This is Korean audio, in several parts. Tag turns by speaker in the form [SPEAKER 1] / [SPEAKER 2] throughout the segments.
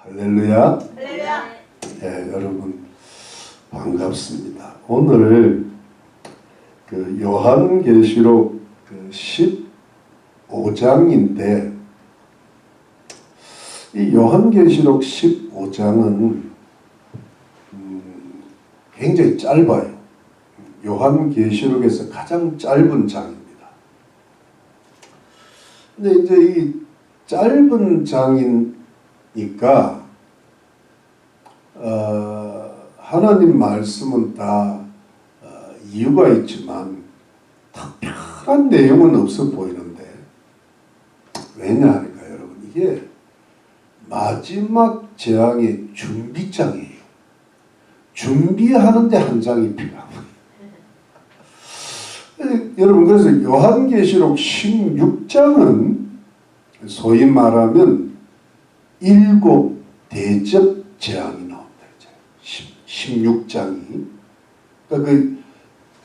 [SPEAKER 1] 할렐루야.
[SPEAKER 2] 할렐루야.
[SPEAKER 1] 네, 여러분 반갑습니다. 오늘 그 요한계시록 15장인데 이 요한계시록 15장은 굉장히 짧아요. 요한계시록에서 가장 짧은 장입니다. 근데 이제 이 짧은 장이니까 하나님 말씀은 다 이유가 있지만 특별한 내용은 없어 보이는데 왜냐하니까 여러분 이게 마지막 재앙의 준비장이에요. 준비하는데 한 장이 필요합니다. 여러분 그래서 요한계시록 16장은 소위 말하면 일곱 대접 재앙이 나옵니다. 16장이 그러니까 그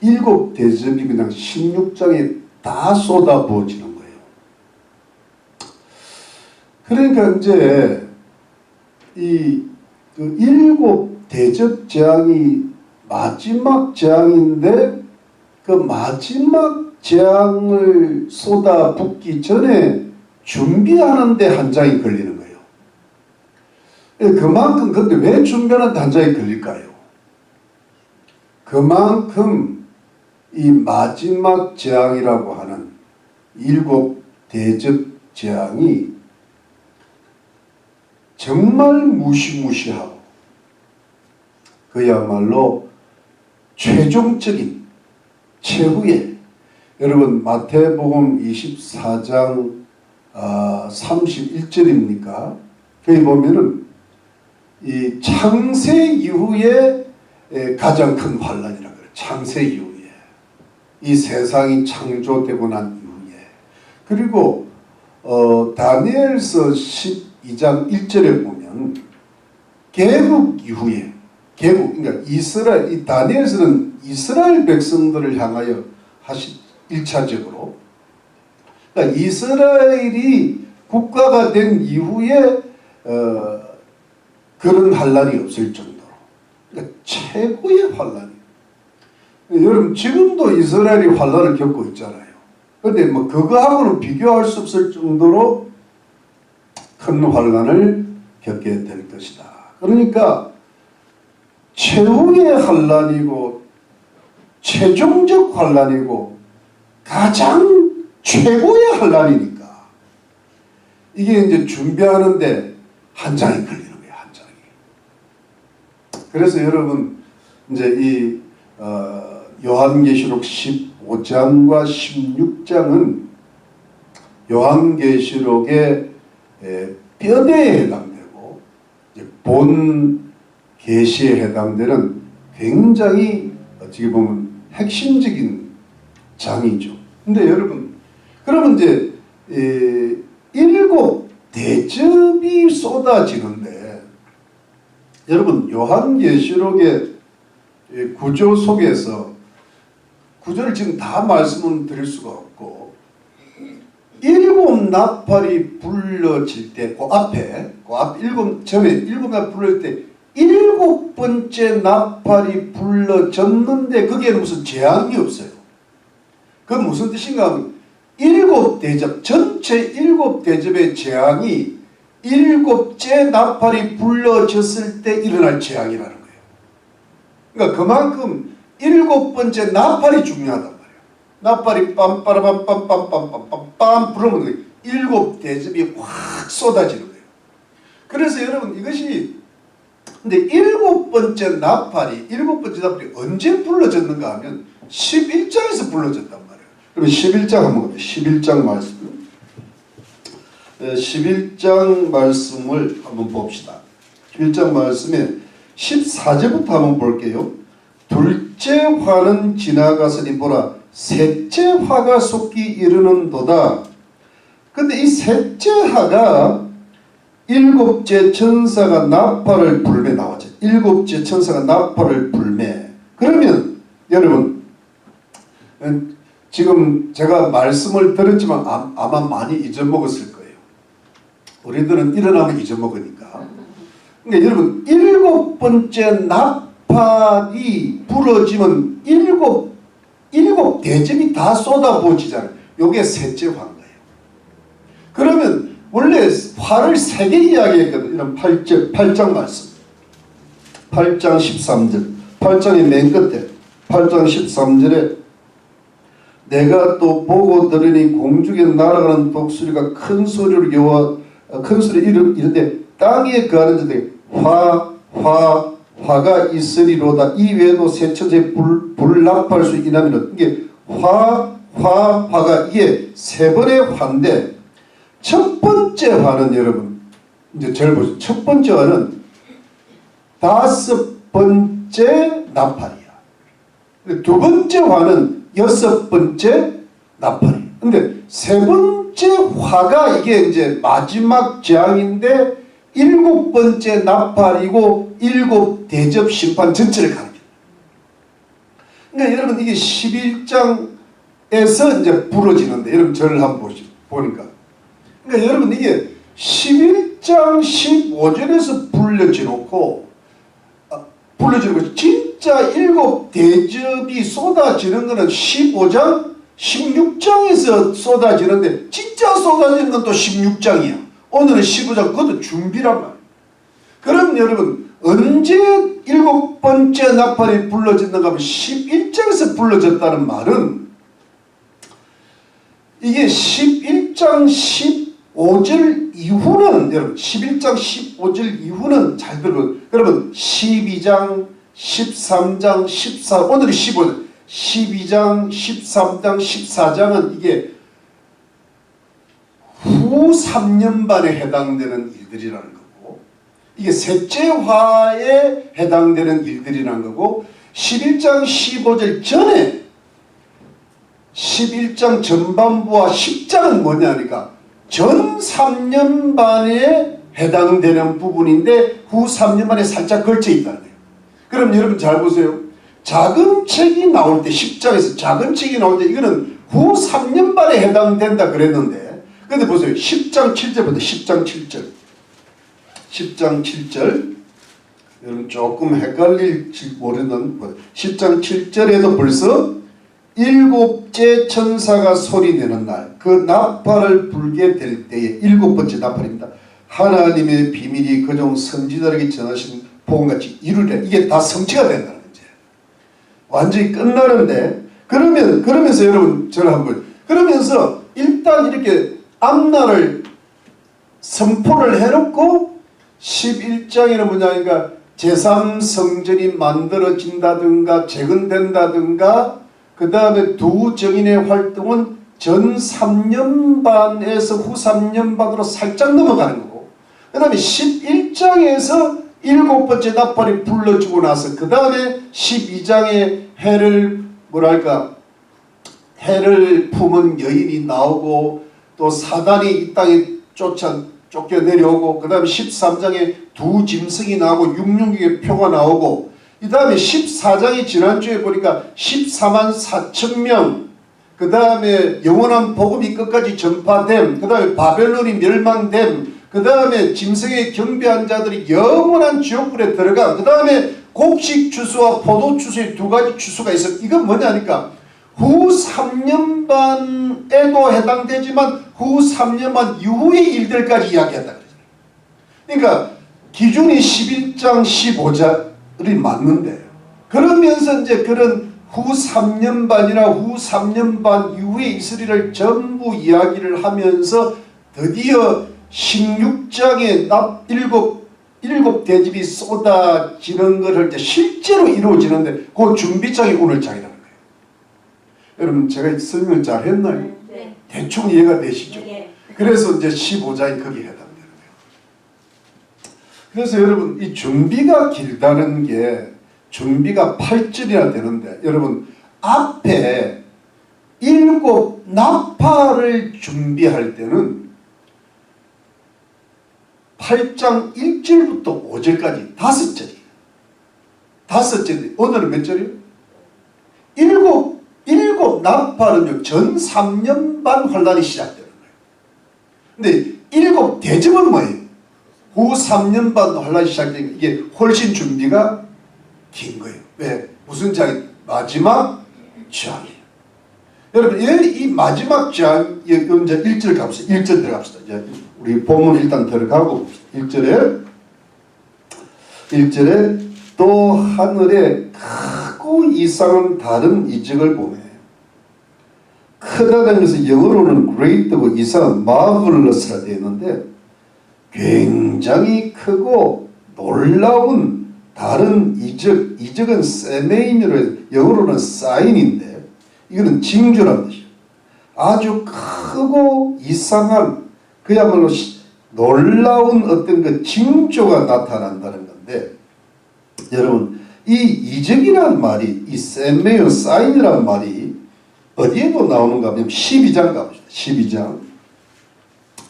[SPEAKER 1] 일곱 대접이 그냥 16장에 다 쏟아부어지는 거예요. 그러니까 이제 이 그 일곱 대접 재앙이 마지막 재앙인데 그 마지막 재앙을 쏟아붓기 전에 준비하는데 한 장이 걸리는 거예요. 그만큼 근데 왜 준비하는데 한 장이 걸릴까요? 그만큼 이 마지막 재앙이라고 하는 일곱 대접 재앙이 정말 무시무시하고 그야말로 최종적인 최후의 여러분 마태복음 24장 31절입니까? 거기 보면은 이 창세 이후에 가장 큰 환란이라고 그래요. 창세 이후에 이 세상이 창조되고 난 이후에 그리고 다니엘서 12장 1절에 보면 개국 이후에 그러니까 이스라엘 이 다니엘서는 이스라엘 백성들을 향하여 하신 1차적으로 그러니까 이스라엘이 국가가 된 이후에 그런 환란이 없을 정도로 그러니까 최고의 환란이에요. 여러분 지금도 이스라엘이 환란을 겪고 있잖아요. 그런데 뭐 그거하고는 비교할 수 없을 정도로 큰 환란을 겪게 될 것이다. 그러니까 최후의 환란이고 최종적 환란이고 가장 최고의 환란이니까 이게 이제 준비하는데 한 장이 걸리는 거예요. 한 장이. 그래서 여러분 이제 이 요한계시록 15장과 16장은 요한계시록의 뼈대에 해당되고 이제 본 계시에 해당되는 굉장히 어떻게 보면 핵심적인 장이죠. 근데 여러분 그러면 이제 일곱 대접이 쏟아지는데 여러분 요한계시록의 구조 속에서 구조를 지금 다 말씀을 드릴 수가 없고 일곱 나팔이 불러질 때 그 앞에 일곱 나팔 불러질 때 일곱 번째 나팔이 불러졌는데 거기에는 무슨 재앙이 없어요. 그건 무슨 뜻인가 하면 일곱 대접 전체 일곱 대접의 재앙이 일곱째 나팔이 불러졌을 때 일어날 재앙이라는 거예요. 그러니까 그만큼 일곱 번째 나팔이 중요하단 말이에요. 나팔이 빰빠라빰빰빰빰빰빰 부르면 일곱 대접이 확 쏟아지는 거예요. 그래서 여러분 이것이 근데 일곱 번째 나팔이 언제 불러졌는가 하면 11장에서 불러졌단 말이에요. 그러면 11장 한번 봅니다. 11장 말씀. 11장 말씀을 한번 봅시다. 11장 말씀에 14절부터 한번 볼게요. 둘째 화는 지나가서니 보라 셋째 화가 속기 이르는도다. 근데 이 셋째 화가 일곱째 천사가 나팔을 불매 나왔죠. 일곱째 천사가 나팔을 불매. 그러면 여러분 지금 제가 말씀을 들었지만 아마 많이 잊어먹었을 거예요. 우리들은 일어나면 잊어먹으니까. 그러니까 여러분 일곱 번째 나팔이 부러지면 일곱 대접이 다 쏟아부어지잖아요. 요게 셋째 화인 거예요. 그러면 원래 화를 세 개 이야기했거든요. 이런 8장 말씀. 8장 13절. 8장의 맨 끝에 8장 13절에 내가 또 보고 들으니 공중에 날아가는 독수리가 큰 소리로 큰 소리로 이르되 땅에 거하는 자들에게 화가 있으리로다. 이 외에도 세 천째 불납할 수 있나면 이게 화가 이게 세 번의 화인데 첫 번째 화는 여러분 이제 잘 보세요. 첫 번째 화는 다섯 번째 나팔이야. 두 번째 화는 여섯 번째 나팔이. 근데 세 번째 화가 이게 이제 마지막 재앙인데 일곱 번째 나팔이고 일곱 대접 심판 전체를 가리킵니다. 그러니까 여러분 이게 11장에서 이제 부러지는데 여러분 저를 한번 보니까 그러니까 여러분 이게 11장 15절에서 불러지놓고 진짜 일곱 대접이 쏟아지는 거는 15장 16장에서 쏟아지는데 진짜 쏟아지는 건 또 16장이야. 오늘은 15장 그것도 준비란 말이에요. 그럼 여러분 언제 일곱 번째 나팔이 불러진다고 하면 11장에서 불러졌다는 말은 이게 11장 15절 이후는 여러분 11장 15절 이후는 잘 들어. 여러분 12장 13장 14 오늘이 15절 12장 13장 14장은 이게 후 3년 반에 해당되는 일들이라는 거고 이게 셋째 화에 해당되는 일들이라는 거고 11장 15절 전에 11장 전반부와 10장은 뭐냐니까 전 3년 반에 해당되는 부분인데 후 3년 반에 살짝 걸쳐 있다는 거예요. 그럼 여러분 잘 보세요. 작은 책이 나올 때 10장에서 작은 책이 나올 때 이거는 후 3년 반에 해당된다 그랬는데 근데 보세요. 10장 7절부터 10장 7절 10장 7절 여러분 조금 헷갈릴지 모르는 10장 7절에도 벌써 일곱째 천사가 소리내는 날 그 나팔을 불게 될 때에 일곱 번째 나팔입니다. 하나님의 비밀이 그종 선지자에게 전하신 복음같이 이루려 이게 다 성취가 된다는 거죠. 완전히 끝나는데 그러면서 여러분 저를 한번 그러면서 일단 이렇게 앞날을 선포를 해놓고 11장에는 뭐냐니까 제3성전이 만들어진다든가 재건된다든가 그 다음에 두 정인의 활동은 전 3년 반에서 후 3년 반으로 살짝 넘어가는 거고 그 다음에 11장에서 일곱 번째 나팔이 불러주고 나서 그 다음에 12장에 해를 품은 여인이 나오고 또 사단이 이 땅에 쫓겨 내려오고 그 다음에 13장에 두 짐승이 나오고 육륜국의 표가 나오고 이 다음에 14장이 지난주에 보니까 14만 4천 명 그 다음에 영원한 복음이 끝까지 전파됨 그 다음에 바벨론이 멸망됨 그 다음에 짐승의 경배한 자들이 영원한 지옥불에 들어가 그 다음에 곡식 추수와 포도 추수의 두 가지 추수가 있어. 이건 뭐냐니까 후 3년 반에도 해당되지만 후 3년 반 이후의 일들까지 이야기한다 그러잖아요. 그러니까 기준이 11장 15절이 맞는데 그러면서 이제 그런 후 3년 반이나 후 3년 반 이후의 이스라엘을 전부 이야기를 하면서 드디어 16장에 일곱 대접이 쏟아지는 것을 이제 실제로 이루어지는데 그 준비장이 오늘 장이라는 거예요. 여러분 제가 설명을 잘 했나요?
[SPEAKER 2] 네.
[SPEAKER 1] 대충 이해가 되시죠?
[SPEAKER 2] 네.
[SPEAKER 1] 그래서 이제 15장이 거기에 해당되는 거예요. 그래서 여러분 이 준비가 길다는 게 준비가 8절이나 되는데 여러분 앞에 일곱 나팔을 준비할 때는 8장 1절부터 5절까지 5절이에요. 5절이 오늘은 몇 절이에요? 일곱 나팔은요 전 3년 반 환란이 시작되는 거예요. 근데 일곱 대접은 뭐예요? 후 3년 반 환란이 시작되니까 이게 훨씬 준비가 긴 거예요. 왜? 무슨 장이? 마지막 장이에요. 여러분, 이 마지막 장, 이제 1절 갑시다. 1절 들어갑시다. 이제 우리 본문 일단 들어가고 1절에 또 하늘에 크고 이상한 다른 이적을 보매. 크다는 것은 영어로는 great고 이상한 marvelous라 되어 있는데 굉장히 크고 놀라운 다른 이적, 이적은 세메인으로 해서 영어로는 사인인데 이거는 징조란 뜻이에요. 아주 크고 이상한 그야말로 놀라운 어떤 그 징조가 나타난다는 건데, 여러분 이 이적이란 말이, 이 세메인 사인이란 말이 어디에도 나오는가 하면 12장 가보시다.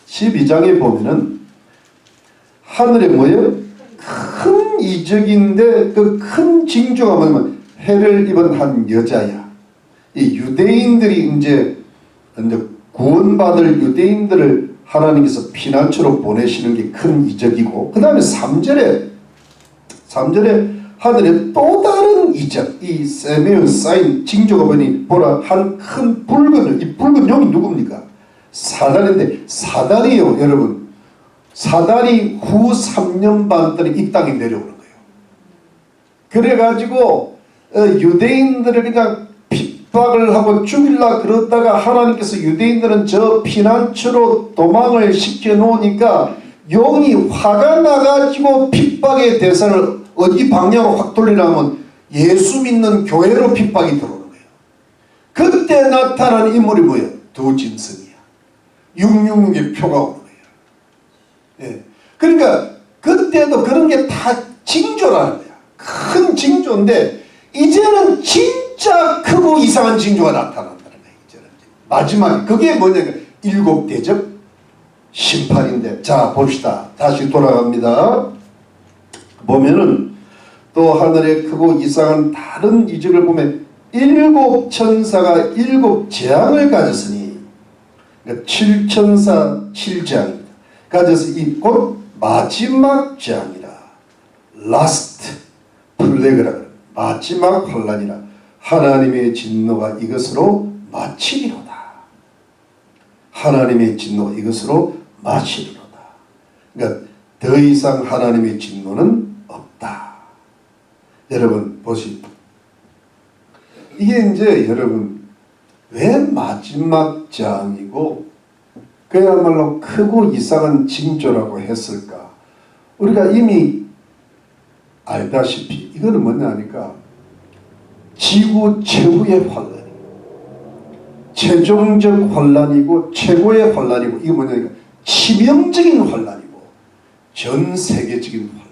[SPEAKER 1] 12장에 보면은 하늘에 뭐예요? 큰 이적인데 그 큰 징조가 뭐냐면 해를 입은 한 여자야. 이 유대인들이 이제 구원받을 유대인들을 하나님께서 피난처로 보내시는 게 큰 이적이고, 그 다음에 3절에 하늘에 또 다른 이적, 이 세메온 사인 징조가 보라 한 큰 붉은, 이 붉은 용이 누굽니까? 사단인데, 사단이요 여러분, 사단이 후 3년 반 동안 이 땅에 내려오는 거예요. 그래가지고 유대인들을 그냥 핍박을 하고 죽이려 그러다가 하나님께서 유대인들은 저 피난처로 도망을 시켜 놓으니까 용이 화가 나가지고 핍박의 대상을 어디 방향으로 확 돌리려면 예수 믿는 교회로 핍박이 들어오는 거예요. 그때 나타난 인물이 뭐예요? 두 짐승이야. 666의 표가 오는 거예요. 예. 그러니까 그때도 그런 게 다 징조라는 거야. 큰 징조인데 이제는 진짜 크고 이상한 징조가 나타난다는 거예요. 이제는 마지막에 그게 뭐냐면 7 대접 심판인데, 자 봅시다. 다시 돌아갑니다. 보면은 또 하늘에 크고 이상한 다른 이적을 보면 7 천사가 7 재앙을 가졌으니, 그러니까 7천사 7재앙입니다. 가져서 이 곧 마지막 재앙이라, 라스트 플래그라, 마지막 환란이라 하나님의 진노가 이것으로 마치리로다. 하나님의 진노가 이것으로 마치리로다. 그러니까 더 이상 하나님의 진노는 없다. 여러분 보십시오. 이게 이제 여러분 왜 마지막 재앙이고 그야말로 크고 이상한 징조라고 했을까? 우리가 이미 알다시피 이거는 뭐냐 하니까 지구 최후의 환란이고 최종적 환란이고 최고의 환란이고, 이게 뭐냐니까 치명적인 환란이고 전 세계적인 환란이에요.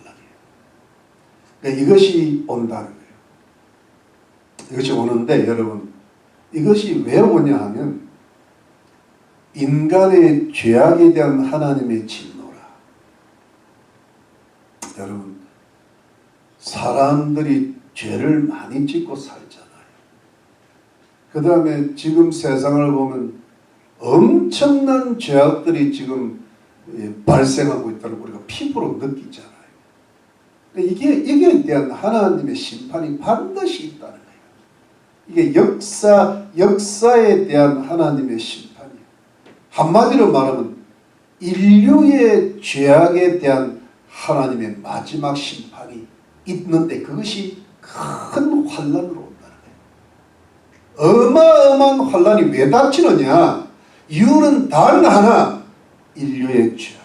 [SPEAKER 1] 그러니까 이것이 온다는 거예요. 이것이 오는데 여러분 이것이 왜 오냐 하면 인간의 죄악에 대한 하나님의 진노라. 여러분 사람들이 죄를 많이 짓고 살잖아요. 그 다음에 지금 세상을 보면 엄청난 죄악들이 지금 발생하고 있다는 걸 우리가 피부로 느끼잖아요. 이게 대한 하나님의 심판이 반드시 있다는 거예요. 이게 역사에 대한 하나님의 심판이에요. 한마디로 말하면 인류의 죄악에 대한 하나님의 마지막 심판이 있는데 그것이 큰 환란으로 온다는 거예요. 어마어마한 환란이 왜 닥치느냐? 이유는 단 하나, 인류의 죄악,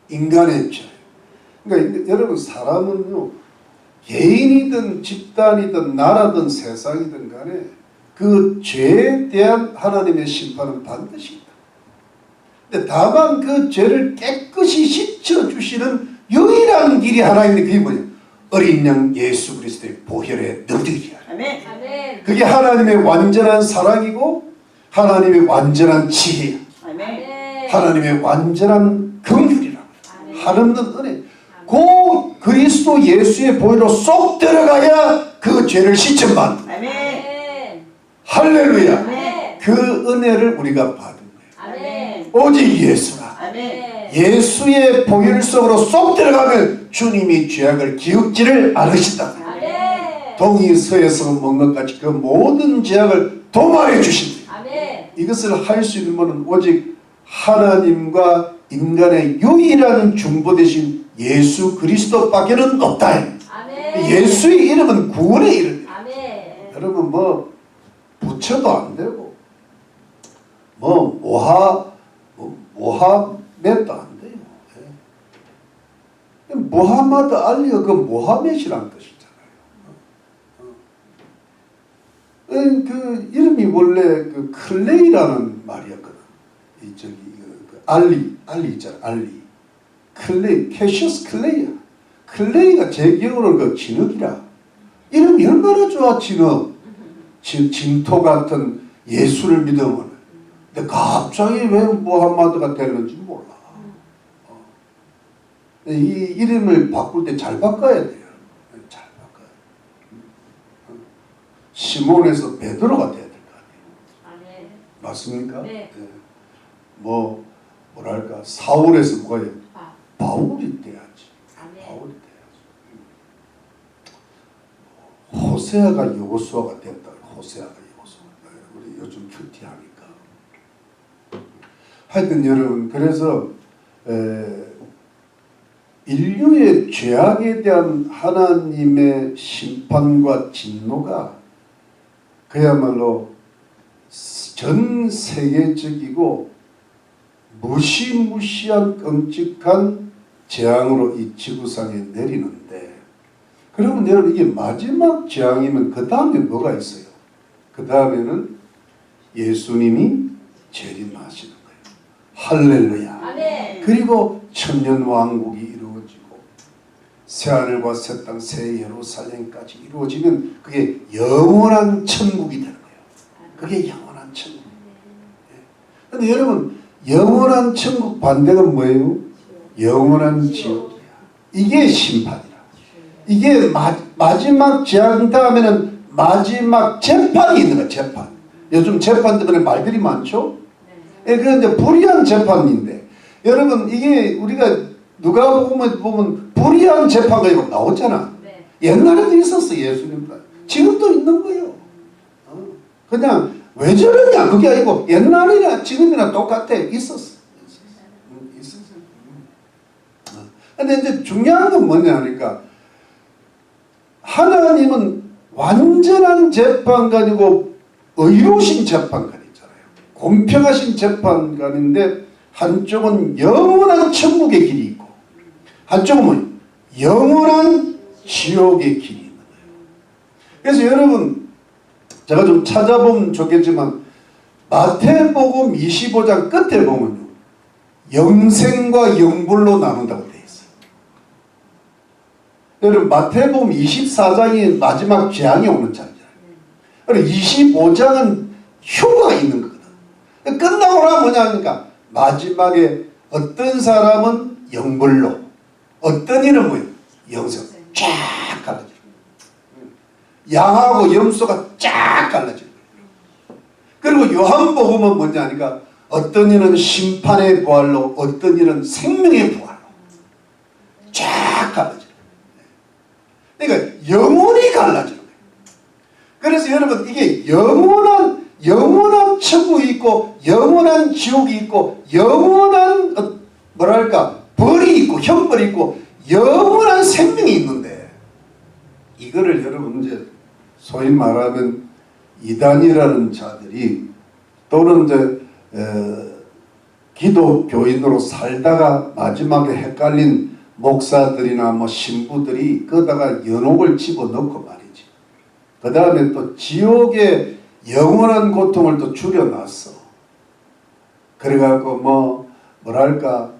[SPEAKER 1] 인간의 죄. 그러니까 여러분 사람은요, 개인이든 집단이든 나라든 세상이든 간에 그 죄에 대한 하나님의 심판은 반드시 있다. 근데 다만 그 죄를 깨끗이 씻어주시는 유일한 길이 하나 있는데 그게 뭐냐? 어린 양 예수 그리스도의 보혈의 능력이야. 아멘. 그게 하나님의 완전한 사랑이고 하나님의 완전한 지혜야. 아멘. 하나님의 완전한 긍휼이라고. 한없는 은혜. 그 그리스도 예수의 보혈로 쏙 들어가야 그 죄를 씻음받는. 아멘. 할렐루야. 아멘. 그 은혜를 우리가 받은 거예요. 아멘. 오직 예수가. 아멘. 예수의 보혈 속으로 쏙 들어가면 주님이 죄악을 기억지를 않으신다. 동이 서에서 먹는 것 같이 그 모든 죄악을 도말해 주신다. 이것을 할 수 있는 분은 오직 하나님과 인간의 유일한 중보 대신 예수 그리스도밖에는 없다. 예수의 이름은 구원의 이름이다. 여러분 뭐 부처도 안 되고 뭐 모하메도 안 돼요. 모하마드 알리가 그 모하메시라는 뜻이잖아요. 그 이름이 원래 그 클레이라는 말이었거든. 이 저기 그 알리 있잖아. 알리 클레이 캐시어스 클레이야. 클레이가 제 기억으로는 그 진흙이라. 이름이 얼마나 좋아. 진토 같은 예수를 믿으면. 근데 갑자기 왜 무함마드가 되는지 몰라. 이 이름을 바꿀 때 잘 바꿔야 돼요. 잘 바꿔야 돼요. 시몬에서 베드로가 돼야 될 거 아니에요. 맞습니까? 네. 뭐랄까 사울에서 뭐가 돼요? 바울이 돼야지. 바울이 돼야지. 호세아가 여호수아가 됐다. 호세아가 여호수아. 우리 요즘 큐티하니까. 하여튼 여러분 그래서 인류의 죄악에 대한 하나님의 심판과 진노가 그야말로 전 세계적이고 무시무시한 끔찍한 재앙으로 이 지구상에 내리는데, 그러면 여러분 이게 마지막 재앙이면 그 다음에 뭐가 있어요? 그 다음에는 예수님이 재림하시는 거예요. 할렐루야. 아멘. 그리고 천년왕국이 이루어지고 새하늘과 새 땅 새 예루살렘까지 이루어지면 그게 영원한 천국이 되는 거예요. 그게 영원한 천국. 그런데 여러분 영원한 천국 반대가 뭐예요? 영원한 지옥이야. 이게 심판이라. 이게 마지막 재앙 다음에는 마지막 재판이 있는 거야. 재판. 요즘 재판 때문에 말들이 많죠? 그런데 불의한 재판인데, 여러분 이게 우리가 누가 보면 불의한 재판가 이거 나오잖아. 옛날에도 있었어. 예수님. 지금도 있는 거예요. 그냥 왜 저러냐 그게 아니고 옛날이나 지금이나 똑같아. 있었어. 근데 이제 중요한 건 뭐냐 하니까, 하나님은 완전한 재판관이고 의로우신 재판관이잖아요. 공평하신 재판관인데 한쪽은 영원한 천국의 길이 있고 한쪽은 영원한 지옥의 길이 있는 거예요. 그래서 여러분 제가 좀 찾아보면 좋겠지만 마태복음 25장 끝에 보면요, 영생과 영불로 나눈다고 되어 있어요. 여러분 마태복음 24장이 마지막 재앙이 오는 장이잖아요. 그리고 25장은 휴가가 있는 거거든. 끝나고 나면 뭐냐 하니까 마지막에 어떤 사람은 영불로, 어떤 이는 뭐예요? 영생. 쫙 갈라지는 거예요. 양하고 염소가 쫙 갈라지는 거예요. 그리고 요한복음은 뭐냐 하니까 어떤 이는 심판의 부활로, 어떤 이는 생명의 부활로 쫙 갈라지는 거예요. 그러니까 영원히 갈라지는 거예요. 그래서 여러분 이게 영원한 천국이 있고 영원한 지옥이 있고 영원한 뭐랄까 벌이 있고 형벌이 있고 영원한 생명이 있는데, 이거를 여러분 이제 소위 말하면 이단이라는 자들이 또는 이제 기독교인으로 살다가 마지막에 헷갈린 목사들이나 뭐 신부들이 거기다가 연옥을 집어넣고 말이지. 그 다음에 또 지옥의 영원한 고통을 또 줄여놨어. 그래갖고 뭐랄까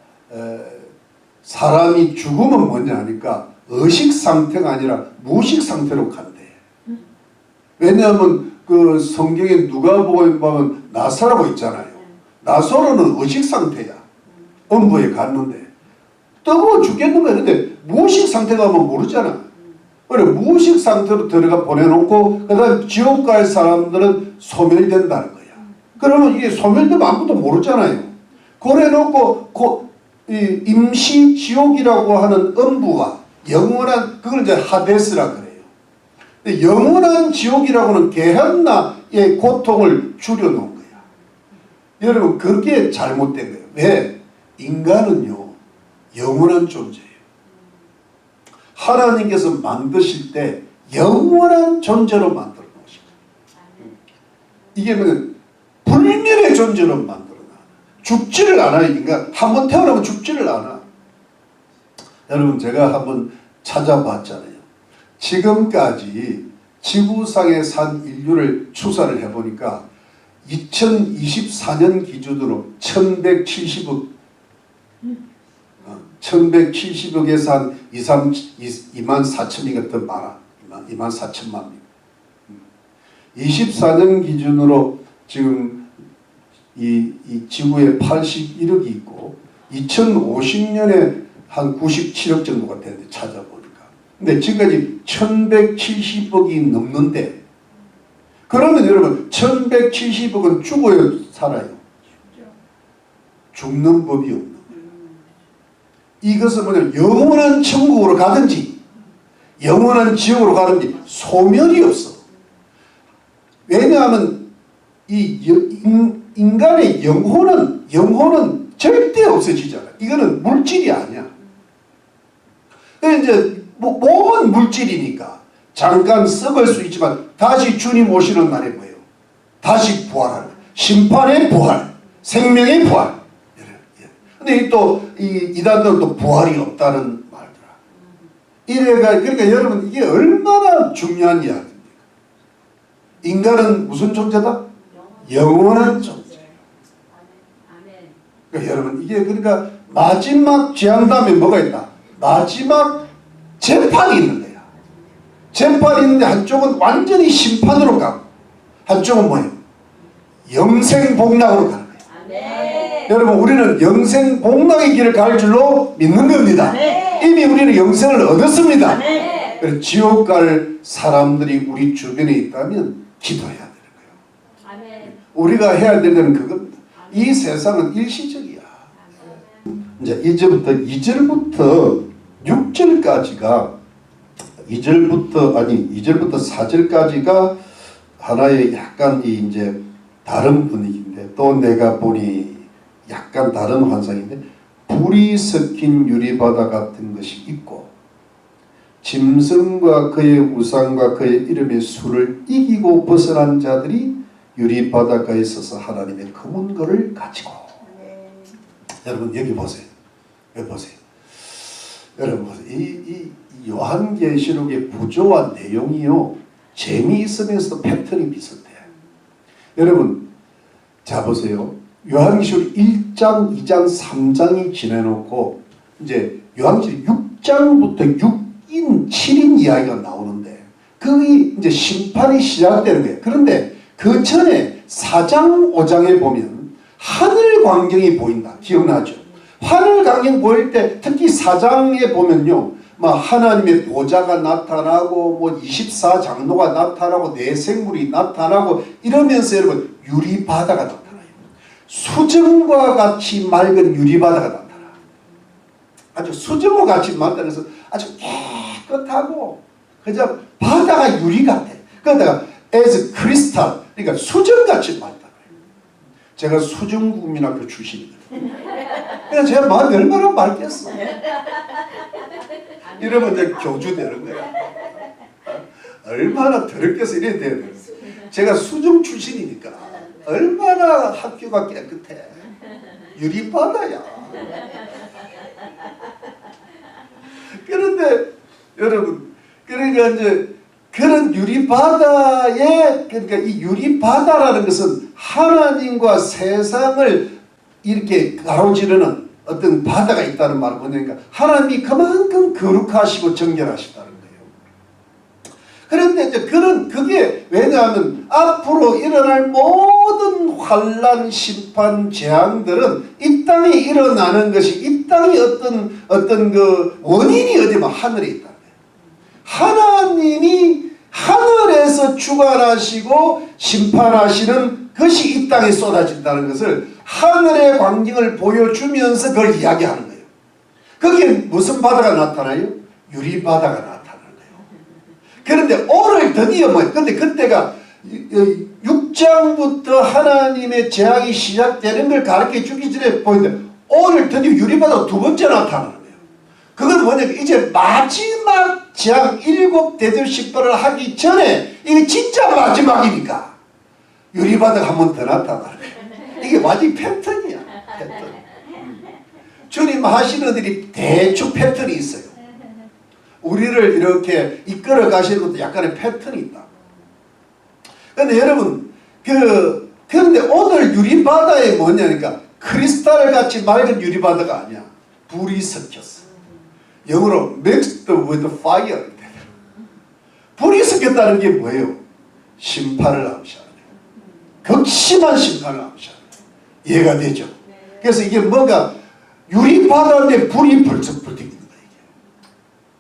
[SPEAKER 1] 사람이 죽으면 뭐냐 하니까 의식 상태가 아니라 무식 상태로 간대. 왜냐하면 그 성경에 누가복음에 보면 나사로가 있잖아요. 나사로는 의식 상태야. 음부에 갔는데 뜨거워 죽겠는 거야. 근데 무식 상태가 하면 모르잖아. 그래 무식 상태로 들어가 보내놓고 그 다음에 지옥 갈 사람들은 소멸된다는 거야. 그러면 이게 소멸되면 아무도 모르잖아요. 그래놓고 이 임시 지옥이라고 하는 음부와 영원한, 그걸 이제 하데스라 그래요. 근데 영원한 지옥이라고는 게헨나의 고통을 줄여놓은 거야. 여러분, 그게 잘못된 거예요. 왜? 인간은요, 영원한 존재예요. 하나님께서 만드실 때 영원한 존재로 만들어 놓으신 거예요. 이게 뭐냐면 불멸의 존재로 만들어 놔. 죽지를 않아요. 인간 한번 태어나면 죽지를 않아. 여러분, 제가 한번 찾아봤잖아요. 지금까지 지구상에 산 인류를 추산을 해보니까 2024년 기준으로 1170억에 산 2만 4천이가 더 많아. 2만 4천만 명. 24년 기준으로 지금 이 지구에 81억이 있고 2050년에 한 97억 정도가 되는데 찾아보니까. 근데 지금까지 1170억이 넘는데, 그러면 여러분 1170억은 죽어요, 살아요? 죽는 법이 없는 거예요. 이것은 뭐냐면 영원한 천국으로 가든지 영원한 지옥으로 가든지 소멸이 없어. 왜냐하면 이 인간의 영혼은 절대 없어지잖아. 이거는 물질이 아니야. 이제 몸은 물질이니까 잠깐 썩을 수 있지만 다시 주님 오시는 날에 뭐예요? 다시 부활하는, 심판의 부활, 생명의 부활. 근데 또 이단들은 또 부활이 없다는 말들아. 그러니까 여러분, 이게 얼마나 중요한 이야기입니까? 인간은 무슨 존재다? 영원한 존재. 그러니까 여러분, 이게 그러니까 마지막 재앙 다음에 뭐가 있다? 마지막 재판이 있는 거야. 재판이 있는데 한쪽은 완전히 심판으로 가고 한쪽은 뭐예요? 영생복락으로 가는 거예요. 아멘. 여러분, 우리는 영생복락의 길을 갈 줄로 믿는 겁니다. 아멘. 이미 우리는 영생을 얻었습니다. 아멘. 그래서 지옥 갈 사람들이 우리 주변에 있다면 기도해야 되는 거예요. 아멘. 우리가 해야 되는 그겁니다. 이 세상은 일시적이야. 이제 2절부터 6절까지가 2절부터 4절까지가 하나의 약간 이제 다른 분위기인데, 또 내가 보니 약간 다른 환상인데, 불이 섞인 유리바다 같은 것이 있고 짐승과 그의 우상과 그의 이름의 수를 이기고 벗어난 자들이 유리바다가에 서서 하나님의 검은 거를 가지고. 여러분, 여기 보세요. 여기 보세요. 여러분, 이 요한계시록의 구조와 내용이요, 재미있으면서도 패턴이 비슷해. 여러분, 자 보세요. 요한계시록 1장, 2장, 3장이 지내놓고 이제 요한계시록 6장부터 6인, 7인 이야기가 나오는데, 그게 이제 심판이 시작되는 거예요. 그런데 그 전에 4장, 5장에 보면 하늘 광경이 보인다. 기억나죠? 하늘 광경 보일 때 특히 4장에 보면요, 막 하나님의 보좌가 나타나고 뭐 24장로가 나타나고 내생물이 나타나고 이러면서 여러분 유리바다가 나타나요. 수정과 같이 맑은 유리바다가 나타나. 아주 수정과 같이 맑다면서 아주 깨끗하고 그저 바다가 유리 같아. 그러다가 as crystal, 그러니까 수정같이 맑다. 제가 수정국민학교 출신이거든요. 그냥 제가 마음이 얼마나 맑겠어. 이러면 이제 교주 되는 거야. 얼마나 더럽게서 이래야 되는. 제가 수정 출신이니까 얼마나 학교가 깨끗해. 유리바다야. 그런데 여러분, 그러니까 이제 그런 유리바다에, 그러니까 이 유리바다라는 것은 하나님과 세상을 이렇게 가로지르는 어떤 바다가 있다는 말은 뭐냐니까 하나님이 그만큼 거룩하시고 정결하시다는 거예요. 그런데 이제 그게 왜냐하면 앞으로 일어날 모든 환란, 심판, 재앙들은 이 땅에 일어나는 것이, 이 땅에 어떤 그 원인이 어디면 하늘에 있다는 거예요. 하나님이 하늘에서 주관하시고 심판하시는 것이 이 땅에 쏟아진다는 것을 하늘의 광경을 보여주면서 그걸 이야기하는 거예요. 거기에 무슨 바다가 나타나요? 유리바다가 나타나는 거예요. 그런데 오늘 드디어 근데 그때가 6장부터 하나님의 재앙이 시작되는 걸 가르쳐 주기 전에 보이는데 오늘 드디어 유리바다가 두 번째 나타나는 거예요. 그건 뭐냐면 이제 마지막 재앙 7 대접식벌을 하기 전에 이게 진짜 마지막이니까 유리바다가 한 번 더 나타나는 거예요. 이게 완전히 패턴이야. 패턴. 주님 하시는 일이 대충 패턴이 있어요. 우리를 이렇게 이끌어 가시는 것도 약간의 패턴이 있다. 그런데 여러분 그런데 오늘 유리바다에 뭐냐니까 크리스탈같이 맑은 유리바다가 아니야. 불이 섞였어. 영어로 mixed with fire. 불이 섞였다는 게 뭐예요? 심판을 암시하는 거예요. 극심한 심판을 암시하는 거예요. 이해가 되죠? 그래서 이게 뭔가 유리바다인데 불이 벌쩍 불태기는 거예요.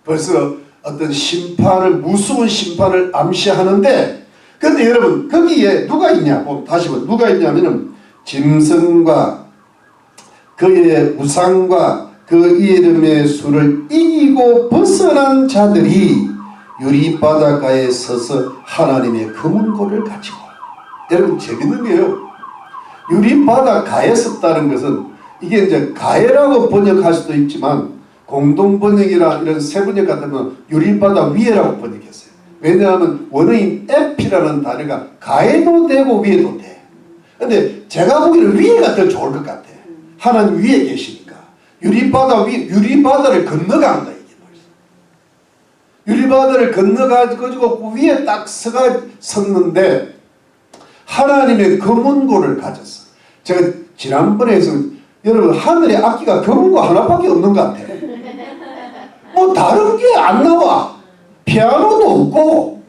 [SPEAKER 1] 벌써 어떤 심판을 무서운 심판을 암시하는데 그런데 여러분 거기에 누가 있냐? 다시 봐. 누가 있냐면은 짐승과 그의 우상과 그 이름의 수를 이기고 벗어난 자들이 유리바닷가에 서서 하나님의 금은고를 가지고. 여러분 재밌는 게요. 유리바닷가에 섰다는 것은 이게 이제 가해라고 번역할 수도 있지만 공동번역이나 이런 세번역 같으면 유리바다 위에라고 번역했어요. 왜냐하면 원어인 에피라는 단어가 가해도 되고 위에도 돼. 근데 제가 보기에는 위에가 더 좋을 것 같아. 하나님 위에 계시니까. 유리바다를 건너간 거야. 이게 벌써. 유리바다를 건너가지고 그 위에 딱 섰는데 하나님의 검은고를 가졌어. 제가 지난번에 여러분 하늘에 악기가 검은고 하나밖에 없는 것 같아. 뭐 다른 게 안 나와. 피아노도 없고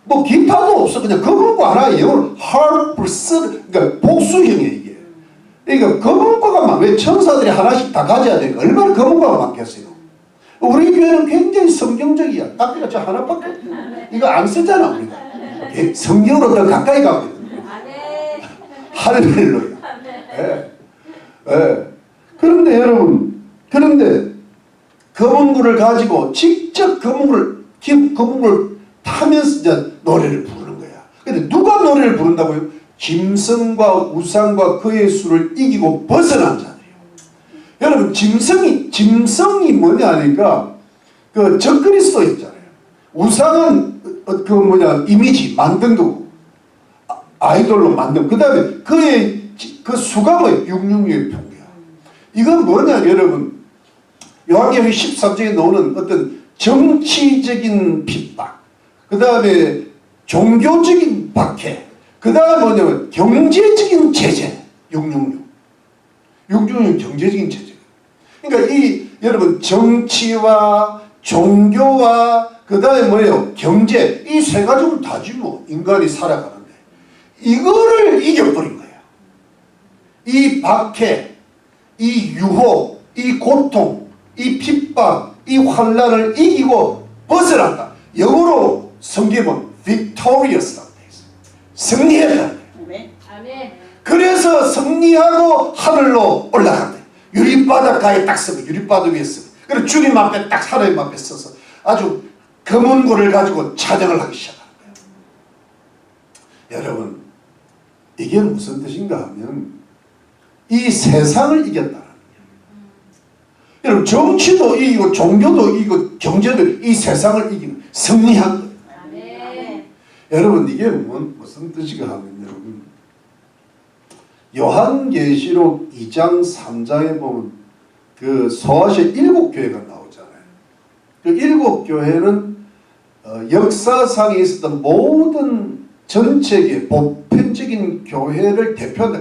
[SPEAKER 1] 뭐 기타도 없어. 그냥 검은고 하나 영어로 harp, 그러니까 복수형이에요 이게. 그러니까 검은고가 왜 천사들이 하나씩 다 가져야 되니까 얼마나 검은고가 많겠어요. 우리 교회는 굉장히 성경적이야. 악기가 저 하나밖에 없어. 이거 안 쓰잖아 우리가. 성경으로 더 가까이 가고 있는 거예요. 할렐루야. 예. 예. 그런데 여러분, 검은고를 가지고 직접 검은고를 타면서 이제 노래를 부르는 거야. 근데 누가 노래를 부른다고요? 짐승과 우상과 그의 수를 이기고 벗어난 자들이에요. 여러분, 짐승이 뭐냐 하니까 그 적그리스도 있잖아요. 우상은 이미지 만든 거고 아이돌로 만든. 그 다음에 그 수가 뭐예요? 666의 평이야. 이건 뭐냐 여러분, 요한계시록 13장에 나오는 어떤 정치적인 핍박, 그 다음에 종교적인 박해, 그 다음에 뭐냐면 경제적인 제재. 666 경제적인 제재. 그러니까 여러분 정치와 종교와 그 다음에 뭐예요? 경제, 이 세 가지는 다지 뭐 인간이 살아가는데 이거를 이겨버린 거예요. 이 박해, 이 유혹, 이 고통, 이 핍박, 이 환난을 이기고 벗어났다. 영어로 성경은 victorious라고 되어 있어요. 승리했다. 그래서 승리하고 하늘로 올라간다. 유리바닷가에 딱 서고 유리바다 위에 서고 그리고 주님 앞에 딱 하나님 앞에 서서 아주 검은고를 가지고 찬양을 하기 시작하는 거예요. 여러분, 이게 무슨 뜻인가 하면 이 세상을 이겼다는 거예요. 여러분, 정치도 이기고 종교도 이기고 경제도 이 세상을 이기는 승리한 거예요. 아멘. 여러분, 이게 무슨 뜻인가 하면 여러분, 요한계시록 2장 3장에 보면 그 소아시아 7교회가 나오잖아요. 그 7교회는 역사상에 있었던 모든 전체계 보편적인 교회를 대표한다.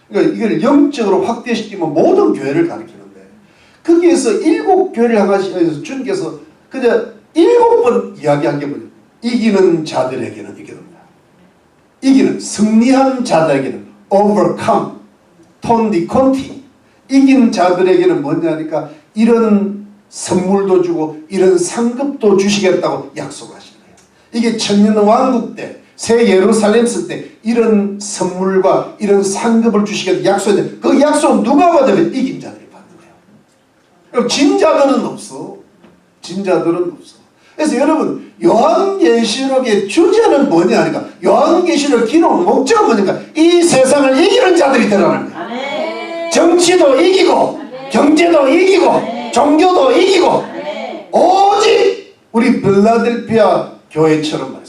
[SPEAKER 1] 그러니까 이걸 영적으로 확대시키면 모든 교회를 가리키는데 거기에서 7교회를 향하시면서 주님께서 그냥 7번 이야기한 게 뭐냐? 이기는 자들에게는 이게 됩니다. 이기는 승리한 자들에게는 overcome, 톤디 콘티. 이긴 자들에게는 뭐냐니까 이런 선물도 주고 이런 상급도 주시겠다고 약속하시는 거예요. 이게 천년왕국 때 새 예루살렘 쓸 때 이런 선물과 이런 상급을 주시겠다 약속했는데 그 약속은 누가 받으면 이긴 자들이 받는 거예요. 그럼 진자들은 없어. 진자들은 없어. 그래서 여러분 요한계시록의 주제는 뭐냐 하니까 요한계시록 기록 목적은 뭐니까 이 세상을 이기는 자들이 되라는 거야. 정치도 이기고 경제도 이기고 종교도 이기고 오직 우리 빌라델피아 교회처럼 말이야.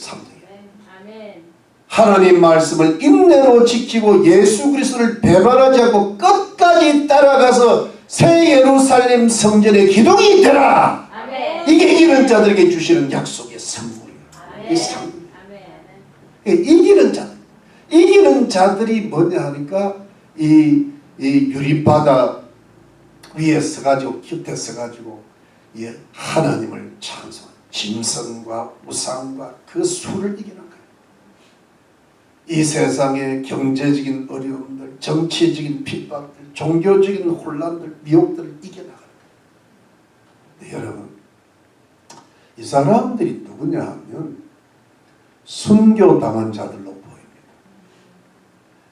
[SPEAKER 1] 하나님 말씀을 인내로 지키고 예수 그리스도를 배반하지 않고 끝까지 따라가서 새 예루살렘 성전의 기둥이 되라. 이게 이기는 자들에게 주시는 약속의 선물이에요. 이 선물. 이기는 자들. 이기는 자들이 뭐냐 하니까 이 유리바다 위에 서가지고 곁에 서가지고 하나님을 찬송하는 짐승과 우상과 그 수를 이기는 거예요. 이 세상의 경제적인 어려움들, 정치적인 핍박들, 종교적인 혼란들, 미혹들을 이겨나가는 거예요. 여러분, 이 사람들이 누구냐 하면 순교당한 자들로 보입니다.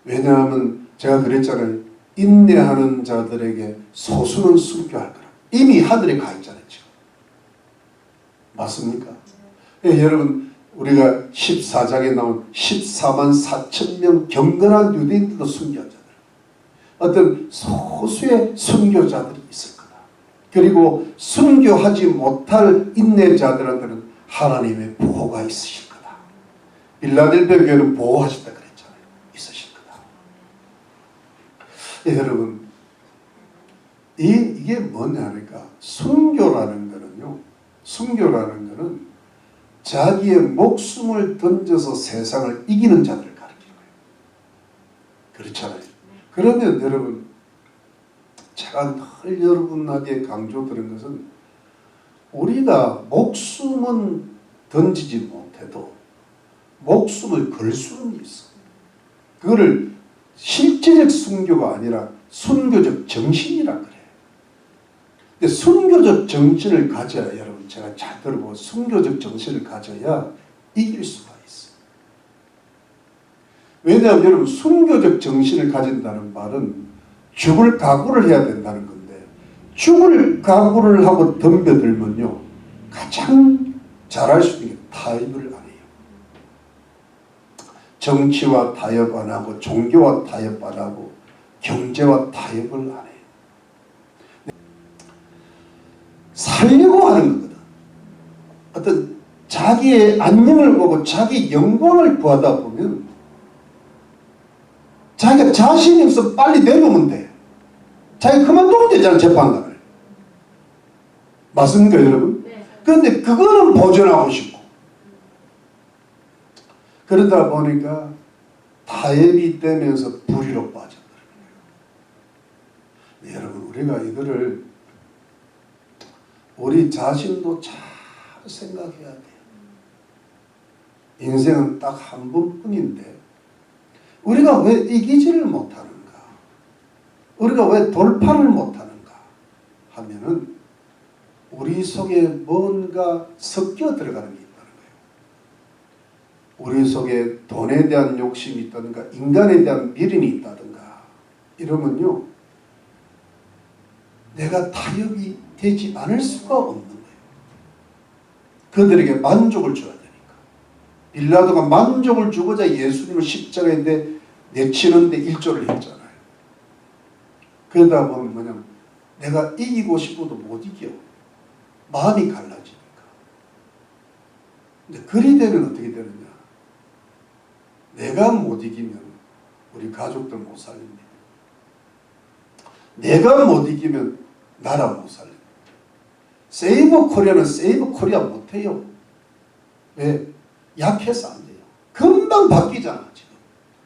[SPEAKER 1] 왜냐하면 제가 그랬잖아요. 인내하는 자들에게 소수는 순교할 거라. 이미 하늘에 가 있잖아요. 지금. 맞습니까? 여러분 우리가 14장에 나온 14만 4천 명 경건한 유대인들도 순교자들, 어떤 소수의 순교자들이 있을 거다. 그리고 순교하지 못할 인내자들한테는 하나님의 보호가 있으실 거다. 빌라델피아 교회는 보호하셨다 그랬잖아요. 있으실 거다. 여러분 이게 뭐냐 하니까 순교라는 거는 자기의 목숨을 던져서 세상을 이기는 자들을 가리키는 거예요. 그렇잖아요. 그러면 여러분, 제가 늘 여러분에게 강조드린 것은 우리가 목숨은 던지지 못해도 목숨을 걸 수는 있어. 그거를 실제적 순교가 아니라 순교적 정신이라 그래요. 근데 순교적 정신을 가져야, 여러분 제가 잘 들어보고, 순교적 정신을 가져야 이길 수가 있어요. 왜냐하면 여러분 순교적 정신을 가진다는 말은 죽을 각오를 해야 된다는 건데, 죽을 각오를 하고 덤벼들면요 가장 잘할 수 있는 게 타협을 안 해요. 정치와 타협 안 하고 종교와 타협 안 하고 경제와 타협을 안 해요. 살려고 하는 거거든. 어떤 자기의 안녕을 보고 자기 영광을 구하다 보면 자기가 자신이 없어 빨리 내놓으면 돼. 자기가 그만두면 되잖아, 재판관을. 맞습니까, 여러분? 네. 그런데 그거는 보존하고 싶고, 그러다 보니까 타협이 되면서 불의로 빠져버려요. 네, 여러분 우리가 이거를 우리 자신도 잘 생각해야 돼요. 인생은 딱 한 번뿐인데 우리가 왜 이기지를 못하는가? 우리가 왜 돌파를 못하는가? 하면은 우리 속에 뭔가 섞여 들어가는 게 있다는 거예요. 우리 속에 돈에 대한 욕심이 있다든가 인간에 대한 미련이 있다든가 이러면요 내가 타협이 되지 않을 수가 없는 거예요. 그들에게 만족을 줘야 되니까. 빌라도가 만족을 주고자 예수님을 십자가에 내치는데 일조를 했잖아요. 그러다 보면 뭐냐면 내가 이기고 싶어도 못 이겨. 마음이 갈라지니까. 근데 그리 되면 어떻게 되느냐. 내가 못 이기면 우리 가족들 못 살립니다. 내가 못 이기면 나라 못 살립니다. 세이버 코리아는 세이버 코리아 못해요. 왜? 약해서 안 돼요. 금방 바뀌잖아 지금.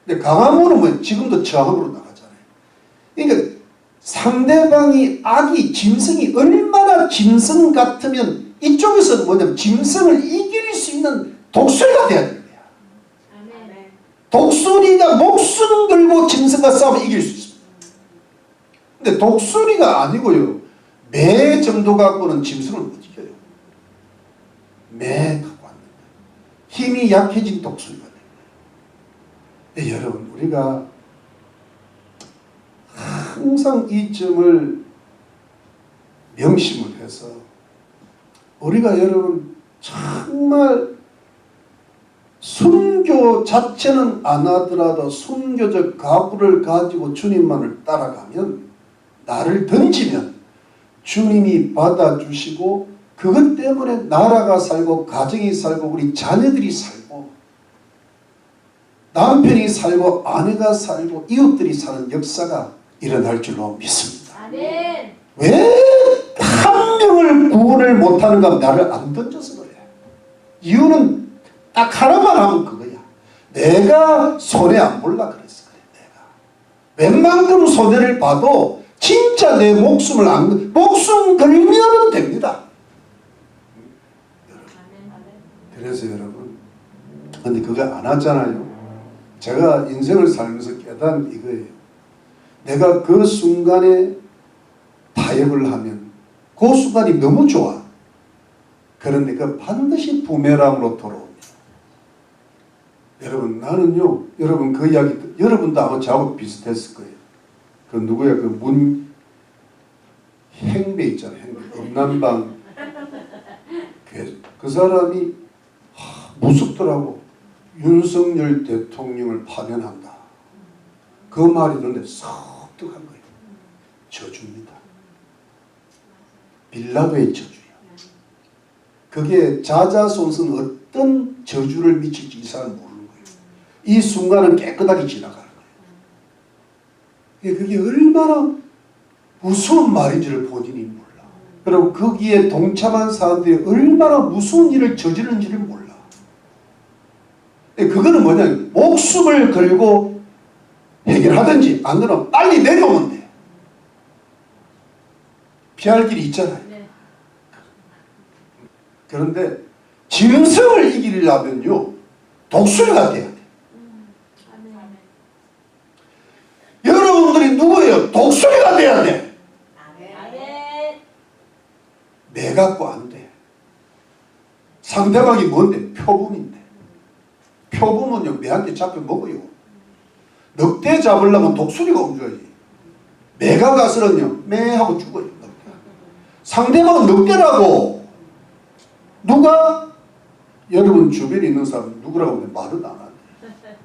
[SPEAKER 1] 근데 강함으로 뭐 지금도 저항으로 나가잖아요. 그러니까 상대방이 악이 짐승이 얼마나 짐승 같으면 이쪽에서 뭐냐면 짐승을 이길 수 있는 독수리가 돼야 되는 거야. 독수리가 목숨 걸고 짐승과 싸우면 이길 수 있습니다. 근데 독수리가 아니고요. 매 정도 갖고는 짐승을 못 이겨요. 매 갖고 왔는 거예요. 힘이 약해진 독수리가 돼요. 네, 여러분 우리가 항상 이 점을 명심을 해서 우리가 여러분 정말 순교 자체는 안 하더라도 순교적 각오를 가지고 주님만을 따라가면, 나를 던지면 주님이 받아주시고 그것 때문에 나라가 살고 가정이 살고 우리 자녀들이 살고 남편이 살고 아내가 살고 이웃들이 사는 역사가 일어날 줄로 믿습니다.
[SPEAKER 2] 아멘.
[SPEAKER 1] 왜 한 명을 구원을 못하는가 하면 나를 안 던져서 그래. 이유는 딱 하나만 하면 그거야. 내가 손해 안 볼라 그랬어. 그래. 내가 웬만큼 손해를 봐도 진짜 내 목숨을 안, 목숨 걸면은 됩니다. 그래서 여러분, 근데 그거 안 하잖아요. 제가 인생을 살면서 깨달은 이거예요. 내가 그 순간에 타협을 하면 그 순간이 너무 좋아. 그런데 그 반드시 부메랑으로 돌아옵니다. 여러분, 나는요, 여러분 그 이야기, 여러분도 아마 저하고 비슷했을 거예요. 그 누구야, 그 행배 있잖아요. 행배. 음란방. 그 사람이 무섭더라고. 윤석열 대통령을 파면한다. 그 말이 눈에 석득한 거예요. 저주입니다. 빌라도의 저주예요. 그게 자자손손 어떤 저주를 미칠지 이 사람은 모르는 거예요. 이 순간은 깨끗하게 지나가는 거예요. 그게 얼마나 무서운 말인지를 본인이 몰라. 그리고 거기에 동참한 사람들이 얼마나 무서운 일을 저지르는지를 몰라. 그거는 뭐냐, 목숨을 걸고 해결하든지 안 그러면 빨리 내려오면 돼. 피할 길이 있잖아요.
[SPEAKER 2] 네.
[SPEAKER 1] 그런데 짐승을 이기려면요, 독수리가 돼야 돼.
[SPEAKER 2] 아멘.
[SPEAKER 1] 여러분들이 누구예요? 독수리가 돼야 돼.
[SPEAKER 2] 아멘.
[SPEAKER 1] 내 갖고 안 돼. 상대방이 뭔데? 표범인데. 표범은요, 매한테 잡혀 먹어요. 늑대 잡으려면 독수리가 옮겨야지. 매가 가서는요, 매 하고 죽어요. 늑대. 상대방은 늑대라고. 누가? 여러분 주변에 있는 사람 누구라고 하면 말은 안 하네.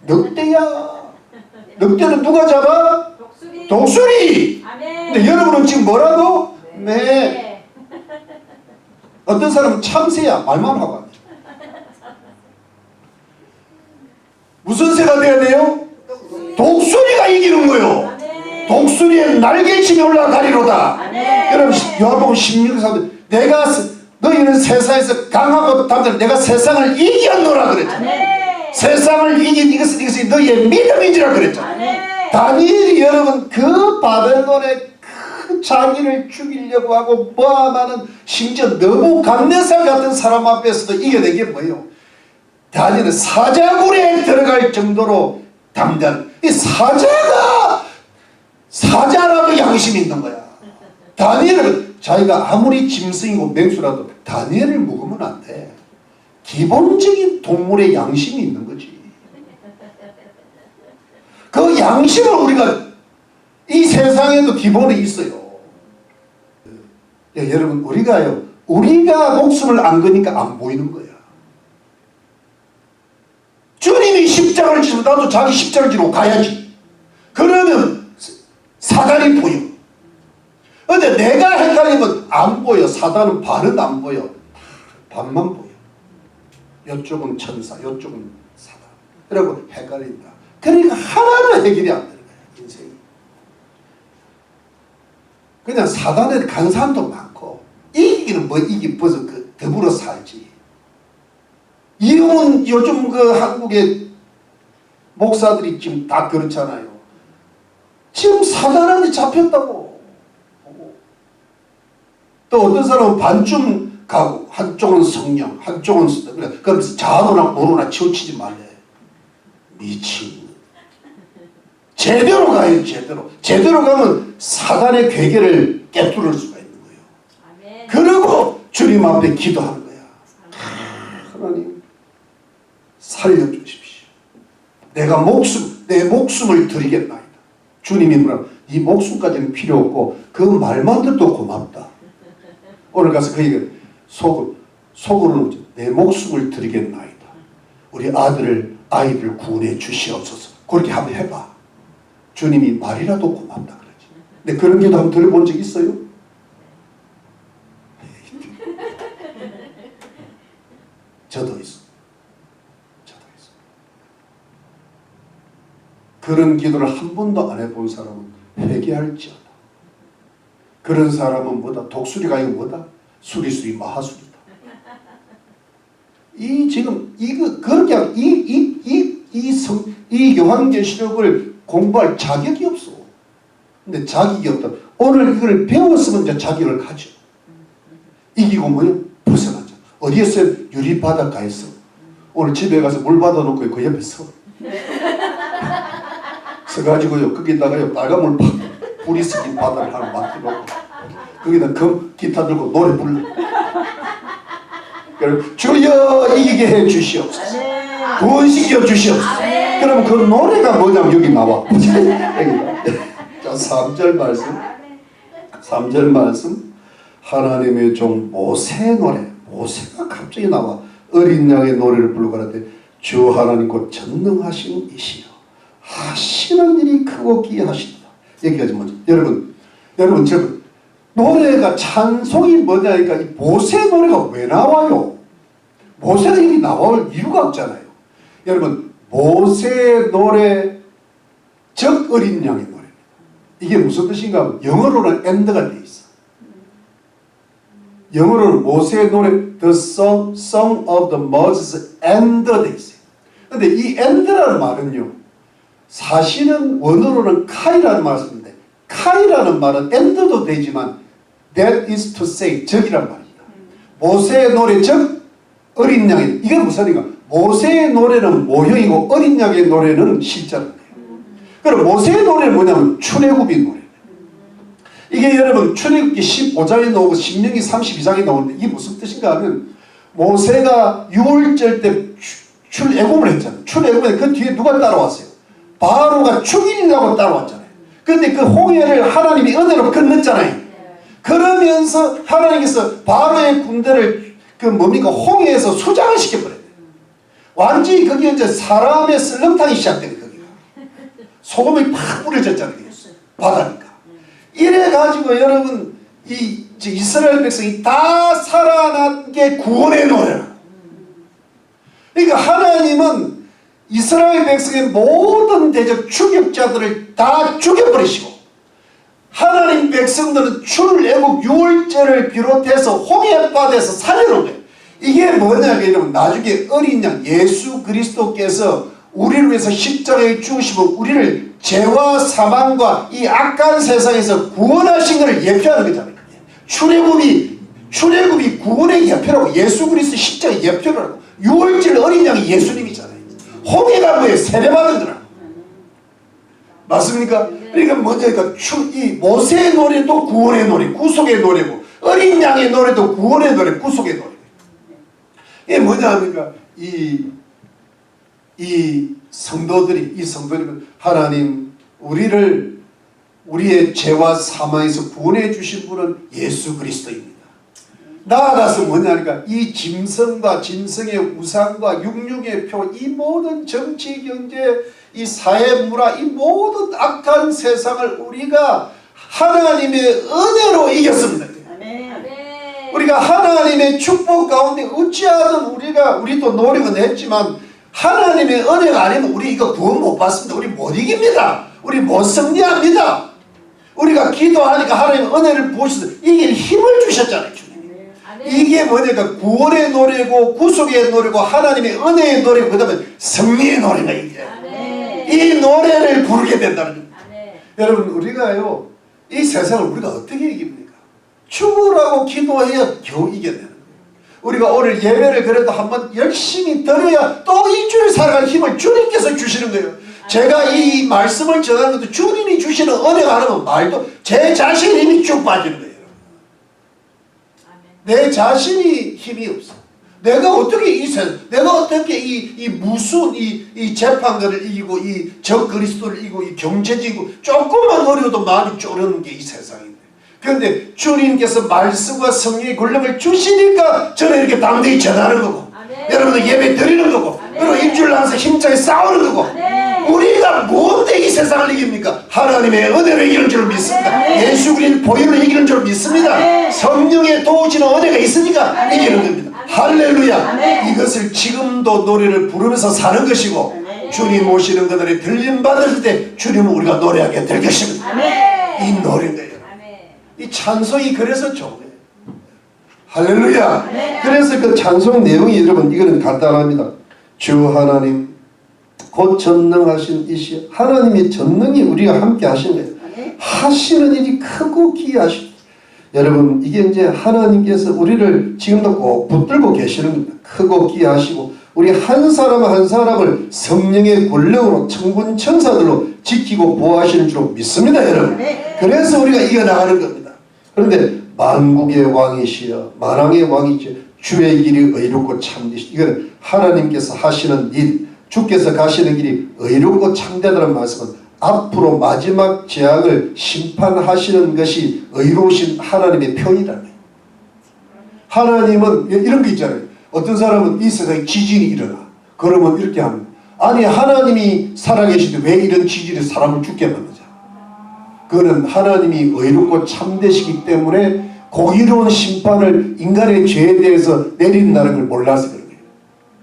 [SPEAKER 1] 늑대야. 늑대는 누가 잡아?
[SPEAKER 2] 독수리.
[SPEAKER 1] 독수리.
[SPEAKER 2] 아멘.
[SPEAKER 1] 근데 여러분은 지금 뭐라고? 매.
[SPEAKER 2] 네.
[SPEAKER 1] 어떤 사람은 참새야. 말만 하고 안 돼. 무슨 새가 돼야 돼요? 독수리가 이기는 거요.
[SPEAKER 2] 아멘.
[SPEAKER 1] 독수리의 날개침이 올라가리로다.
[SPEAKER 2] 아멘.
[SPEAKER 1] 여러분 요한복음 16장 내가 너희는 세상에서 강하고 담대한 내가 세상을 이겼노라 그랬잖아.
[SPEAKER 2] 아멘.
[SPEAKER 1] 세상을 이긴 이것이 너희의 믿음인지라 그랬잖아.
[SPEAKER 2] 아멘.
[SPEAKER 1] 다니엘이 여러분 그 바벨론의 그 자기를 죽이려고 하고 모함하는 심지어 너무 강내살 같은 사람 앞에서도 이겨낸 게 뭐예요? 다니엘은 사자굴에 들어갈 정도로 담대한, 이 사자라도 양심이 있는 거야. 다니엘은 자기가 아무리 짐승이고 맹수라도 다니엘을 먹으면 안 돼. 기본적인 동물의 양심이 있는 거지. 그 양심을 우리가 이 세상에도 기본에 있어요. 여러분 우리가 목숨을 안 거니까 안 보이는 거야. 주님이 십자가를 지면 나도 자기 십자가를 지고 가야지. 그러면 사단이 보여. 근데 내가 헷갈리면 안 보여. 사단은 반은 안 보여. 반만 보여. 이쪽은 천사, 이쪽은 사단. 그리고 헷갈린다. 그러니까 하나도 해결이 안 되는 거야, 인생이. 그냥 사단에 간 사람도 많고, 이기기는 뭐 벌써 더불어 살지. 이용은 요즘 그 한국의 목사들이 지금 다 그렇잖아요. 지금 사단한테 잡혔다고. 또 어떤 사람은 반쯤 가고 한쪽은 성령, 한쪽은 그래. 그러면서 자아도나 모로나 치우치지 말래. 미친. 제대로 가요, 제대로. 제대로 가면 사단의 괴계를 깨뚫을 수가 있는 거예요.
[SPEAKER 2] 아멘.
[SPEAKER 1] 그리고 주님 앞에 기도하는 거야. 하나님 살려주십시오. 내 목숨을 드리겠나이다. 주님이 뭐라, 이 목숨까지는 필요 없고 그 말만 들어도 고맙다. 오늘 가서 그 얘기 속으로는 내 목숨을 드리겠나이다. 우리 아이들을 구원해 주시옵소서. 그렇게 한번 해봐. 주님이 말이라도 고맙다 그러지. 근데 그런 기도 한번 들어본 적 있어요? 저도 있어. 그런 기도를 한 번도 안 해본 사람은 회개할지어다. 그런 사람은 뭐다? 독수리가 아니고 뭐다? 수리수리 마하수리다. 그렇게 이 요한계시록을 공부할 자격이 없어. 근데 자격이 없다. 오늘 이걸 배웠으면 이제 자격을 가져. 이기고 뭐요? 벗어나자. 어디에서? 유리바닷가에서. 오늘 집에 가서 물 받아놓고 그 옆에 서. 서가지고요, 거기다가요, 빨간 물 팍, 불이 스킨 바다를 하나 맡겨놓고, 거기다 기타 들고 노래 불러. 그리고 주여 이기게 해 주시옵소서. 구원시켜 주시옵소서. 그러면 그 노래가 뭐냐면 여기 나와. 자, 3절 말씀. 3절 말씀. 하나님의 종 모세의 노래. 모세가 갑자기 나와. 어린 양의 노래를 부르고 하는데, 주 하나님 곧 전능하신 이시여. 하시는 일이 크고 기이하시다. 여기까지 먼저. 여러분, 노래가 찬송이 뭐냐니까 이 모세의 노래가 왜 나와요? 모세가 이리 나올 이유가 없잖아요. 여러분, 모세의 노래, 즉 어린 양의 노래. 이게 무슨 뜻인가 하면 영어로는 and가 돼 있어. 영어로는 모세의 노래, the song of the Moses and 돼 있어요. 근데 이 and라는 말은요, 사실은 원어로는 카이라는 말을 쓰는데, 카이라는 말은 and도 되지만 that is to say, 적이란 말입니다. 모세의 노래, 즉 어린 양의, 이게 무슨 말인가? 모세의 노래는 모형이고 어린 양의 노래는 실자예요. 그럼 모세의 노래는 뭐냐면 출애굽의 노래. 이게 여러분 출애굽기 15장에 나오고 신명기 32장에 나오는데 이게 무슨 뜻인가 하면, 모세가 6월절 때 출애굽을 했잖아요. 출애굽에 그 뒤에 누가 따라왔어요? 바로가 죽이려고 따라왔잖아요. 그런데 그 홍해를 하나님이 은혜로 건넜잖아요. 그러면서 하나님께서 바로의 군대를 홍해에서 수장을 시켜버려요. 완전히 거기에 이제 사람의 설렁탕이 시작돼요. 거기가 소금이 팍 뿌려졌잖아요. 바다니까. 이래가지고 여러분 이스라엘 백성이 다 살아난 게 구원의 노래라. 그러니까 하나님은 이스라엘 백성의 모든 대적 추격자들을 다 죽여버리시고, 하나님 백성들은 출애굽 6월절을 비롯해서 홍해바다에서 살려놓은 거예요. 이게 뭐냐면 나중에 어린 양 예수 그리스도께서 우리를 위해서 십자가에 죽으시고 우리를 죄와 사망과 이 악한 세상에서 구원하신 것을 예표하는 거잖아요. 출애굽이 구원의 예표라고, 예수 그리스도 십자가의 예표라고. 6월절 어린 양이 예수님이잖아요. 홍해가 뭐예요? 세례받은 거라고. 맞습니까? 그러니까 뭐냐니까 이 모세의 노래도 구원의 노래, 구속의 노래고, 어린 양의 노래도 구원의 노래, 구속의 노래. 이게 뭐냐 하니까 이 성도들이 하나님 우리의 죄와 사망에서 구원해 주신 분은 예수 그리스도입니다. 나아가서 뭐냐니까 이 짐승과 짐승의 우상과 육육의 표, 이 모든 정치 경제, 이 사회 문화, 이 모든 악한 세상을 우리가 하나님의 은혜로 이겼습니다. 우리가 하나님의 축복 가운데 어찌하든 우리도 노력은 했지만 하나님의 은혜가 아니면 우리 이거 구원 못 받습니다. 우리 못 이깁니다. 우리 못 승리합니다. 우리가 기도하니까 하나님 은혜를 부으셔서 이길 힘을 주셨잖아요. 이게 뭐냐니까 구원의 노래고 구속의 노래고 하나님의 은혜의 노래고 그 다음에 승리의 노래가 이게. 이 노래를 부르게 된다는 겁니다. 여러분 우리가요 이 세상을 우리가 어떻게 이깁니까? 죽으라고 기도해야 겨우 이겨내는 거예요. 우리가 오늘 예배를 그래도 한번 열심히 드려야 또 일주일 살아갈 힘을 주님께서 주시는 거예요. 제가 이 말씀을 전하는 것도 주님이 주시는 은혜가 아니면 말도 제 자신의 힘이 쭉 빠지는 거예요. 내 자신이 힘이 없어. 내가 어떻게 이 무슨 이 재판관을 이기고 이 적 그리스도를 이기고 이 경제지고 조금만 어려도 마음이 쪼르는 게 이 세상인데, 그런데 주님께서 말씀과 성령의 권력을 주시니까 저는 이렇게 당대히 전하는 거고
[SPEAKER 2] 아멘.
[SPEAKER 1] 여러분들 예배 드리는 거고
[SPEAKER 2] 아멘.
[SPEAKER 1] 그리고 일주일 나가서 힘차게 싸우는 거고
[SPEAKER 2] 아멘.
[SPEAKER 1] 우리가 뭔데 이 세상을 이깁니까? 하나님의 은혜로 이기는 줄 믿습니다.
[SPEAKER 2] 아멘.
[SPEAKER 1] 예수 그리스도의 보혈로 이기는 줄 믿습니다.
[SPEAKER 2] 아멘.
[SPEAKER 1] 성령의 도우시는 은혜가 있으니까
[SPEAKER 2] 아멘.
[SPEAKER 1] 이기는 겁니다.
[SPEAKER 2] 아멘.
[SPEAKER 1] 할렐루야.
[SPEAKER 2] 아멘.
[SPEAKER 1] 이것을 지금도 노래를 부르면서 사는 것이고
[SPEAKER 2] 아멘.
[SPEAKER 1] 주님 오시는 그날에 들림 받을 때 주님은 우리가 노래하게 될 것입니다.
[SPEAKER 2] 아멘.
[SPEAKER 1] 이 노래인 거예요.
[SPEAKER 2] 아멘.
[SPEAKER 1] 이 찬송이 그래서 좋은 거예요. 할렐루야.
[SPEAKER 2] 아멘.
[SPEAKER 1] 그래서 그 찬송 내용이 여러분 이거는 간단합니다. 주 하나님 곧 전능하신 이시 하나님이 전능히 우리가 함께 하신 거예요. 하시는 일이 크고 귀하시고 여러분 이게 이제 하나님께서 우리를 지금도 꼭 붙들고 계시는 겁니다. 크고 귀하시고 우리 한 사람 한 사람을 성령의 권력으로 천군 천사들로 지키고 보호하시는 줄 믿습니다, 여러분. 그래서 우리가 이겨나가는 겁니다. 그런데 만국의 왕이시여 만왕의 왕이시여 주의 길이 의롭고 참되시 이거는 하나님께서 하시는 일 주께서 가시는 길이 의롭고 참되다는 말씀은 앞으로 마지막 재앙을 심판하시는 것이 의로우신 하나님의 편이라는 거예요. 하나님은 이런 거 있잖아요. 어떤 사람은 이 세상에 지진이 일어나. 그러면 이렇게 합니다. 아니 하나님이 살아계시는데 왜 이런 지진이 사람을 죽게 만드냐. 그거는 하나님이 의롭고 참되시기 때문에 공의로운 심판을 인간의 죄에 대해서 내린다는 걸 몰라서 그런 거예요.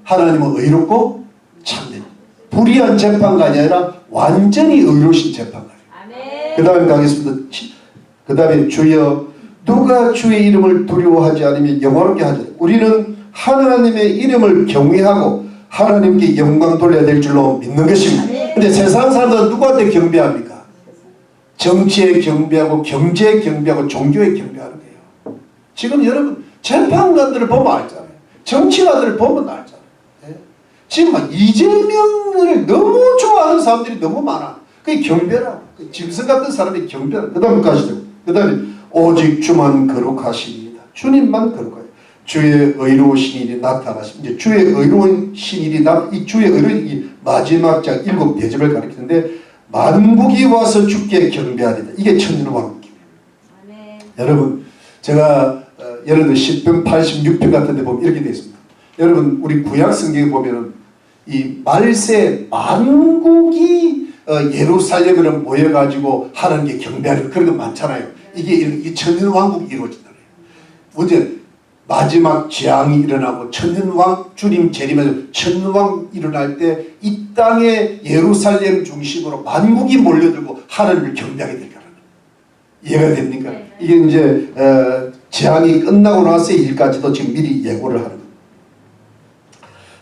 [SPEAKER 1] 하나님은 의롭고 참된 불의한 재판관이 아니라 완전히 의로우신 재판관. 그 다음에 가겠습니다. 그 다음에 주여 누가 주의 이름을 두려워하지 않으면 영화롭게 하지. 우리는 하나님의 이름을 경외하고 하나님께 영광 돌려야 될 줄로 믿는 것입니다. 근데 세상 사람들은 누구한테 경배합니까? 정치에 경배하고 경제에 경배하고 종교에 경배하는 거예요. 지금 여러분 재판관들을 보면 알잖아요. 정치가들을 보면 알잖아요. 지금 막 이재명을 너무 좋아하는 사람들이 너무 많아. 그게 경배라고. 짐승 같은 사람이 경배라고. 그 다음에 가시죠. 그 다음에 오직 주만 거룩하시니이다. 주님만 거룩하요. 주의 의로우신 일이 나타나시. 이제 주의 의로우신 일이 이 주의 의로운 이 마지막 장 7대접을 가리키는데 만국이 와서 주께 경배하리다. 이게 천년왕국입니다. 여러분 제가 예를 들어 10편 86편 같은 데 보면 이렇게 되어 있습니다. 여러분 우리 구약 성경에 보면은 이 말세 만국이 예루살렘으로 모여가지고 하나님께 경배하는 그런 거 많잖아요. 이게 천년왕국이 이루어진다. 문제 마지막 재앙이 일어나고 천년왕 주님 재림에서 천년왕 일어날 때 이 땅에 예루살렘 중심으로 만국이 몰려들고 하나님을 경배하게 될 거라는 이해가 됩니까? 이게 이제 재앙이 끝나고 나서의 일까지도 지금 미리 예고를 하는 겁니다.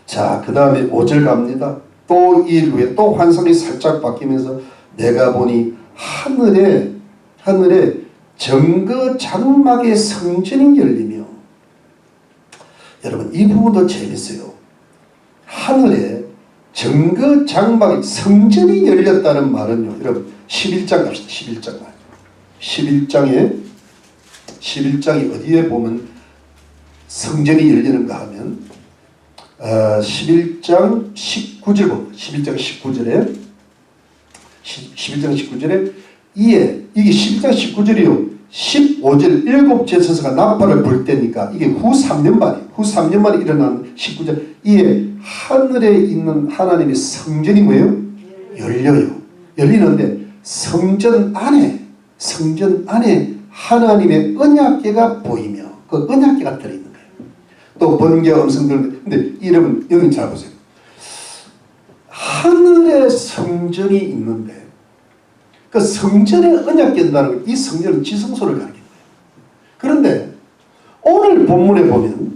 [SPEAKER 1] 자, 그 다음에 5절 갑니다. 또 일 후에 또 환상이 살짝 바뀌면서 내가 보니 하늘에 정거 장막의 성전이 열리며 여러분 이 부분도 재밌어요. 하늘에 정거 장막의 성전이 열렸다는 말은요. 여러분 11장 갑시다. 11장에 어디에 보면 성전이 열리는가 하면 11장 19절 봅니다. 11장 19절에 이게 11장 19절이요. 15절 7째 서서가 나팔을 불 때니까 이게 후 3년 만에 일어난 19절 이에 하늘에 있는 하나님의 성전이 뭐예요? 열리는데 성전 안에 하나님의 언약궤가 보이며 그 언약궤가 들어있는 거예요. 또 번개와 음성 들리는데 근데 여러분 여기 잘 보세요. 하늘에 성전이 있는데 그 성전에 언약궤라는 이 성전은 지성소를 가리키는 거예요. 그런데 오늘 본문에 보면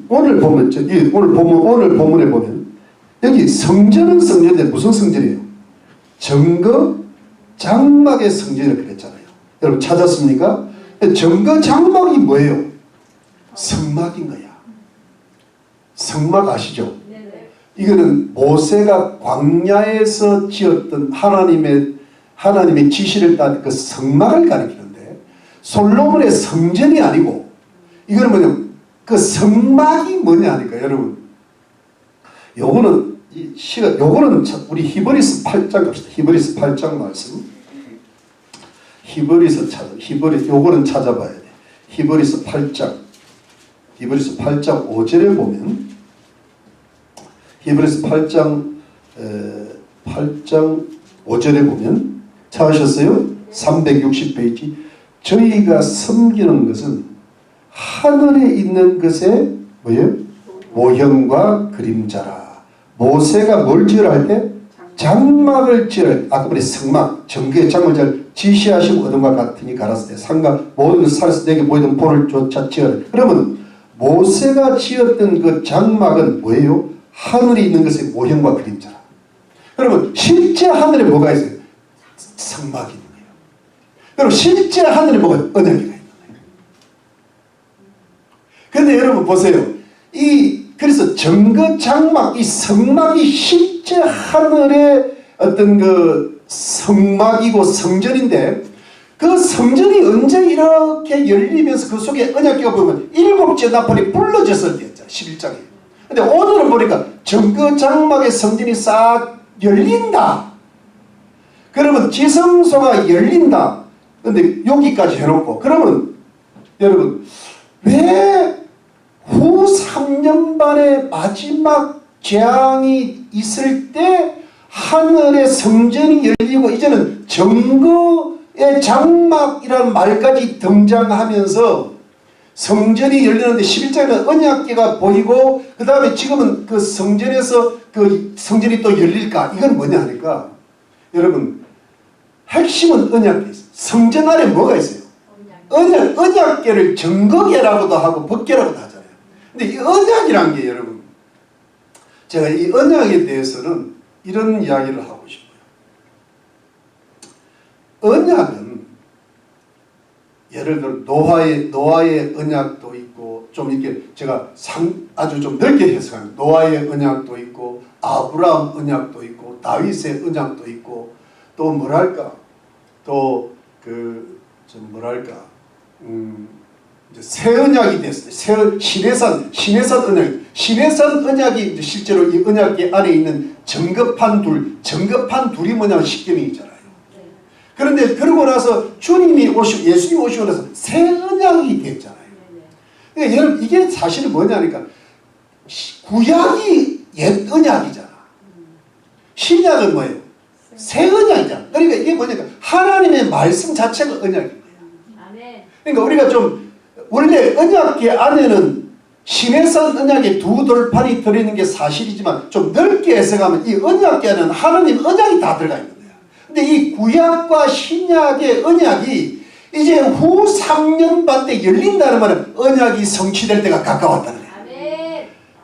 [SPEAKER 1] 여기 성전은 성전인데 무슨 성전이에요? 정거 장막의 성전이라고 그랬잖아요. 여러분 찾았습니까? 정거 장막이 뭐예요? 성막인 거야. 성막 아시죠? 이거는 모세가 광야에서 지었던 하나님의 지시를 따른 그 성막을 가리키는데 솔로몬의 성전이 아니고 이거는 뭐냐면 그 성막이 뭐냐 하니까 여러분 요거는 우리 히브리서 8장 갑시다. 히브리서 8장 말씀 요거는 찾아봐야 돼. 히브리서 8장 5절에 보면 히브리서 8장 5절에 보면 찾으셨어요? 360페이지. 저희가 섬기는 것은 하늘에 있는 것의 뭐예요? 모형과 그림자라. 모세가 뭘 지으라 할 때? 장막을 지으라. 아까 우리 성막, 정교의 장막을 잘 지시하시고 어둠과 같으니 가라사대 상가 모든 살에서 내게 모이던 볼을 쫓아 지어라. 그러면 모세가 지었던 그 장막은 뭐예요? 하늘에 있는 것의 모형과 그림자라. 그러면 실제 하늘에 뭐가 있어요? 성막이 있는 거예요. 그럼 실제 하늘에 뭐가 언약이가 있는 거예요. 그런데 여러분 보세요. 그래서 정거 장막, 이 성막이 실제 하늘의 어떤 그 성막이고 성전인데, 그 성전이 언제 이렇게 열리면서 그 속에 언약궤가 보면 7째 나팔이 불러졌을 때였잖아요. 11장에. 근데 오늘은 보니까 정거 장막의 성전이 싹 열린다. 그러면 지성소가 열린다. 근데 여기까지 해놓고, 그러면 여러분 왜 후 3년 반의 마지막 재앙이 있을 때 하늘의 성전이 열리고 이제는 정거의 장막이라는 말까지 등장하면서 성전이 열리는데 11장에는 언약궤가 보이고, 그 다음에 지금은 그 성전에서 그 성전이 또 열릴까? 이건 뭐냐 하니까 여러분 핵심은 언약궤 있어요. 성전 안에 뭐가 있어요? 언약궤를 정거궤라고도 하고 법궤라고도 하잖아요. 근데 이 언약이란 게 여러분, 제가 이 언약에 대해서는 이런 이야기를 하고 싶어요. 언약은 예를 들어 노아의 언약도 있고, 좀 이렇게 제가 아주 좀 넓게 해석합니다. 노아의 언약도 있고, 아브라함 언약도 있고, 다윗의 언약도 있고, 또 뭐랄까, 또 이제 새 언약이 됐어요. 시내산 언약이 이제 실제로 이 언약궤 안에 있는 정급한 둘이 뭐냐면 십계명이잖아요. 그런데 그러고 나서 예수님이 오시고 나서 새 언약이 됐잖아요. 그러니까 여러분 이게 사실은 뭐냐니까 구약이 옛 언약이잖아. 신약은 뭐예요? 새 언약이잖아. 그러니까 이게 뭐냐니까 하나님의 말씀 자체가 언약인 거예요. 그러니까 우리가 좀 원래 언약궤 안에는 시내산 언약의 두 돌판이 들어있는 게 사실이지만 좀 넓게 해석하면 이 언약궤 안에는 하나님 언약이 다 들어가 있는 거야. 근데 이 구약과 신약의 언약이 이제 후 3년 반 때 열린다는 말은 언약이 성취될 때가 가까웠다는 거야.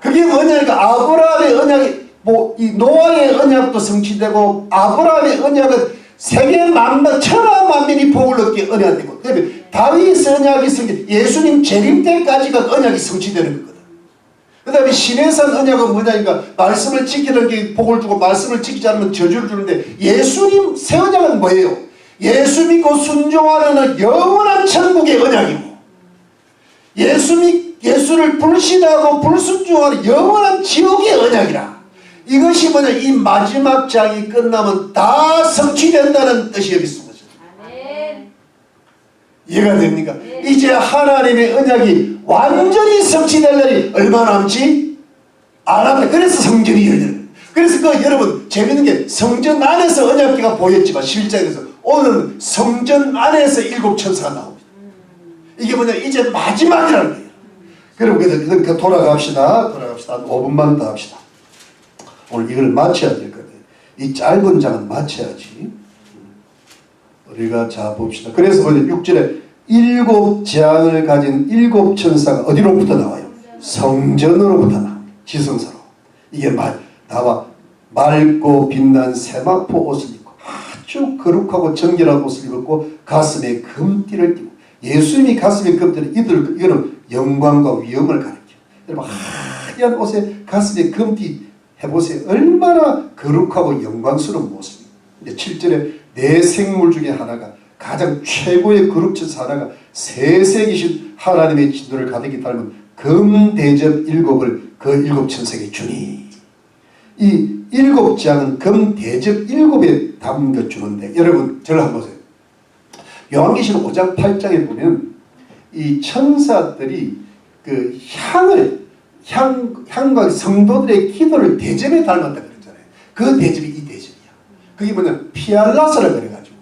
[SPEAKER 1] 그게 뭐냐니까 아브라함의 언약이 이 노아의 언약도 성취되고, 아브라함의 언약은 세계 천하 만민이 복을 얻게 언약되고, 그다음에 다윗의 언약이 예수님 재림 때까지가 언약이 성취되는 거거든. 그 다음에 시내산 언약은 뭐냐니까 말씀을 지키는 게 복을 주고 말씀을 지키지 않으면 저주를 주는데, 예수님 새 언약은 뭐예요? 예수 믿고 순종하는 영원한 천국의 언약이고, 예수를 불신하고 불순종하는 영원한 지옥의 언약이라. 이것이 뭐냐, 이 마지막 장이 끝나면 다 성취된다는 뜻이 여기 있습니다. 이해가 됩니까? 네. 이제 하나님의 언약이 완전히 성취될 날이 얼마 남지 않았다. 그래서 성전이 열려요. 그래서 여러분 재밌는 게 성전 안에서 언약궤가 보였지만 11장에서 오늘은 성전 안에서 7천사가 나옵니다. 이게 뭐냐, 이제 마지막이라는 거예요. 그럼 돌아갑시다. 5분만 더 합시다. 오늘 이걸 마쳐야 될 거예요. 이 짧은 장은 마쳐야지. 우리가 자 봅시다. 그래서 6절에 7재앙을 가진 7천사가 어디로부터 나와요? 성전으로부터 나와요. 지성소로. 이게 나와 맑고 빛난 세마포 옷을 입고 아주 거룩하고 정결한 옷을 입었고 가슴에 금띠를 띠고, 예수님이 가슴에 금띠를 이거는 영광과 위엄을 가리켜. 여러분 하얀 옷에 가슴에 금띠 해보세요. 얼마나 거룩하고 영광스러운 모습입니다. 7절에 내 생물 중에 하나가, 가장 최고의 거룩천사 하나가 세세기신 하나님의 진노를 가득히 닮은 금대접 7을 그 7천사에게 주니, 이 7장은 금대접 7에 담겨주는데, 여러분 저를 한번 보세요. 요한계시록 5장 8장에 보면 이 천사들이 그 향과 성도들의 기도를 대접에 닮았다 그랬잖아요. 그 대접이 이 대접이야. 그게 뭐냐, 피알라스라 그래가지고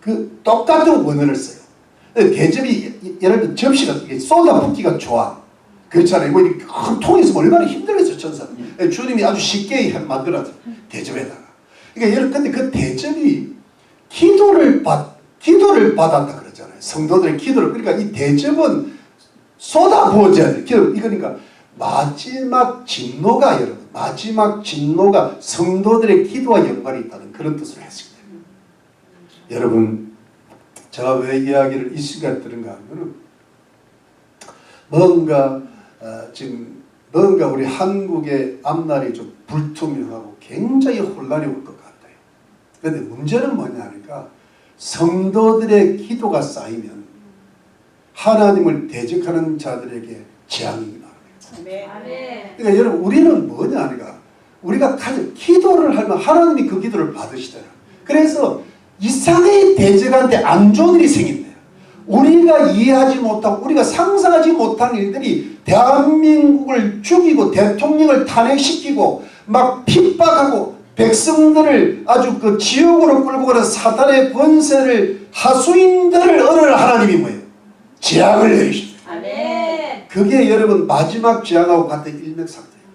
[SPEAKER 1] 그 똑같은 원어를 써요. 대접이 예를 들어 접시가 쏟아붓기가 좋아. 그렇잖아요. 뭐 큰 통에서 얼마나 힘들겠어 천사. 주님이 아주 쉽게 만들어서 대접에다가. 그러니까 근데 그 대접이 기도를 받았다 그러잖아요. 성도들의 기도를. 그러니까 이 대접은 쏟아부어져야 돼. 그러니까 마지막 진노가 여러분, 마지막 진노가 성도들의 기도와 연관이 있다는 그런 뜻으로 했습니다. 여러분, 제가 왜 이야기를 이 시간에 들은가 하면은 뭔가 우리 한국의 앞날이 좀 불투명하고 굉장히 혼란이 올 것 같아요. 그런데 문제는 뭐냐 하니까 성도들의 기도가 쌓이면 하나님을 대적하는 자들에게 재앙이 나옵니다.
[SPEAKER 2] 아멘.
[SPEAKER 1] 그러니까 여러분, 우리는 뭐냐 하니까 우리가 기도를 하면 하나님이 그 기도를 받으시잖아요. 그래서 이상하게 대적한테 안 좋은 일이 생긴대요. 우리가 이해하지 못하고 우리가 상상하지 못한 일들이 대한민국을 죽이고 대통령을 탄핵시키고 막 핍박하고 백성들을 아주 그 지옥으로 끌고 가는 사탄의 권세를 하수인들을 얻을 하나님이 뭐예요? 재앙을 내리십니다.
[SPEAKER 2] 아멘.
[SPEAKER 1] 그게 여러분 마지막 재앙하고 같은 일맥상통이에요.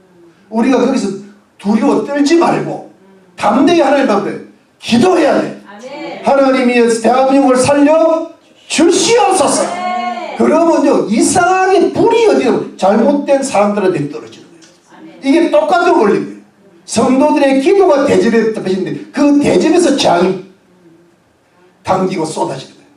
[SPEAKER 1] 우리가 거기서 두려워 떨지 말고 담대히 하나님 앞에 기도해야 돼.
[SPEAKER 2] 아멘.
[SPEAKER 1] 하나님이 대한민국을 살려 주시옵소서. 그러면요 이상하게 불이 어디로 잘못된 사람들한테 떨어지는 거예요.
[SPEAKER 2] 아멘.
[SPEAKER 1] 이게 똑같은 원리예요. 성도들의 기도가 대접에 답해지는데 그 대접에서 재앙이 당기고 쏟아지는 거예요.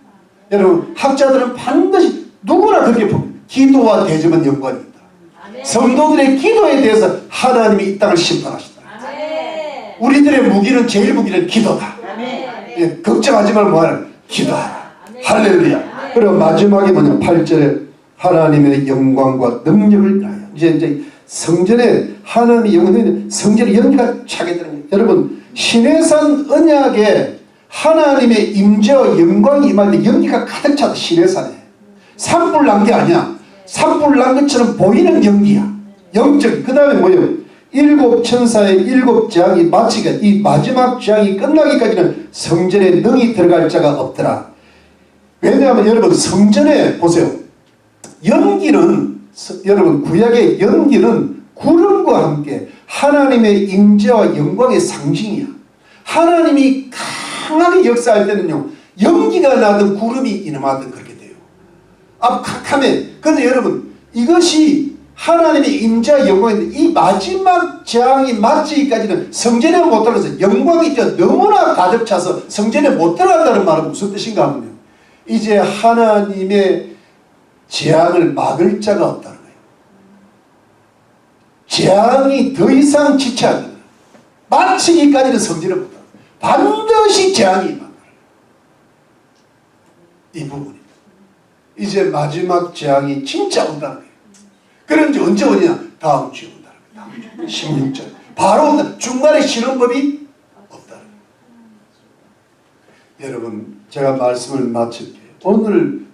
[SPEAKER 1] 여러분, 학자들은 반드시 누구나 그렇게 봅니다. 기도와 대접은 연관이 있다.
[SPEAKER 2] 아멘.
[SPEAKER 1] 성도들의 기도에 대해서 하나님이 이 땅을 심판하시다.
[SPEAKER 2] 아멘.
[SPEAKER 1] 우리들의 무기는 제일 무기는 기도다.
[SPEAKER 2] 아멘.
[SPEAKER 1] 예, 걱정하지 말고 뭐하라? 기도하라.
[SPEAKER 2] 아멘.
[SPEAKER 1] 할렐루야.
[SPEAKER 2] 아멘.
[SPEAKER 1] 그리고 마지막에 뭐냐, 8절에 하나님의 영광과 능력을 다하여. 이제 성전에 하나님의 영광이 성전에 연기가 차게 되는 거예요. 여러분, 시내산 언약에 하나님의 임재와 영광이 임할 때 연기가 가득 차다. 시내산에 산불 난 게 아니야. 산불 난 것처럼 보이는 연기야. 영적. 그 다음에 뭐예요? 7 천사의 7 재앙이 마치게, 이 마지막 재앙이 끝나기까지는 성전에 능히 들어갈 자가 없더라. 왜냐하면 여러분, 성전에 보세요. 연기는, 여러분, 구약의 연기는 구름과 함께 하나님의 임재와 영광의 상징이야. 하나님이 강하게 역사할 때는요, 연기가 나든 구름이 임하든 그렇게 돼요. 캄캄해. 그런데 여러분, 이것이 하나님의 임재와 영광인데 이 마지막 재앙이 마치기까지는 성전에 못 들어가서 영광이 너무나 가득 차서 성전에 못 들어간다는 말은 무슨 뜻인가 하면요, 이제 하나님의 재앙을 막을 자가 없다는 거예요. 재앙이 더 이상 지체하는 거예요. 마치기까지는 성전에 못 들어가요. 반드시 재앙이 임한다. 이 부분입니다. 이제 마지막 재앙이 진짜 온다는 거예요. 그런지 언제 오냐? 다음 주에 온다는 거예요. 16절. 바로 온다. 중간에 쉬는 법이 없다는 거예요. 여러분, 제가 말씀을 마칠게요. 오늘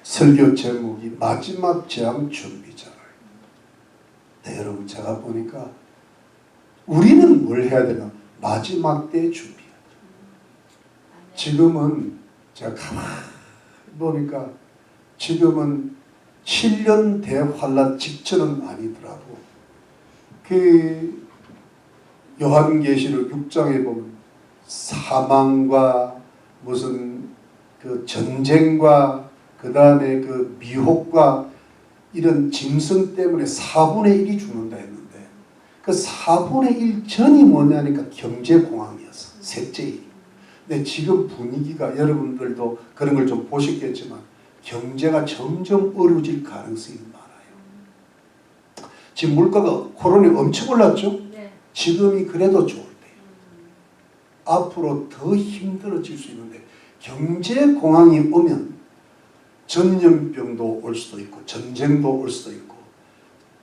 [SPEAKER 1] 설교 제목이 마지막 재앙 준비잖아요. 네, 여러분, 제가 보니까 우리는 뭘 해야 되나? 마지막 때 준비해야 돼요. 지금은 제가 가만히 보니까 지금은 7년 대환란 직전은 아니더라도 그 요한계시록 6장에 보면 사망과 무슨 그 전쟁과 그 다음에 그 미혹과 이런 짐승 때문에 4분의 1이 죽는다 했는데 그 4분의 1 전이 뭐냐니까 경제공황이었어. 셋째 일. 근데 지금 분위기가 여러분들도 그런 걸 좀 보셨겠지만 경제가 점점 어려워질 가능성이 많아요. 지금 물가가 코로나 엄청 올랐죠?
[SPEAKER 2] 네.
[SPEAKER 1] 지금이 그래도 좋을 때예요. 앞으로 더 힘들어질 수 있는데 경제공황이 오면 전염병도 올 수도 있고 전쟁도 올 수도 있고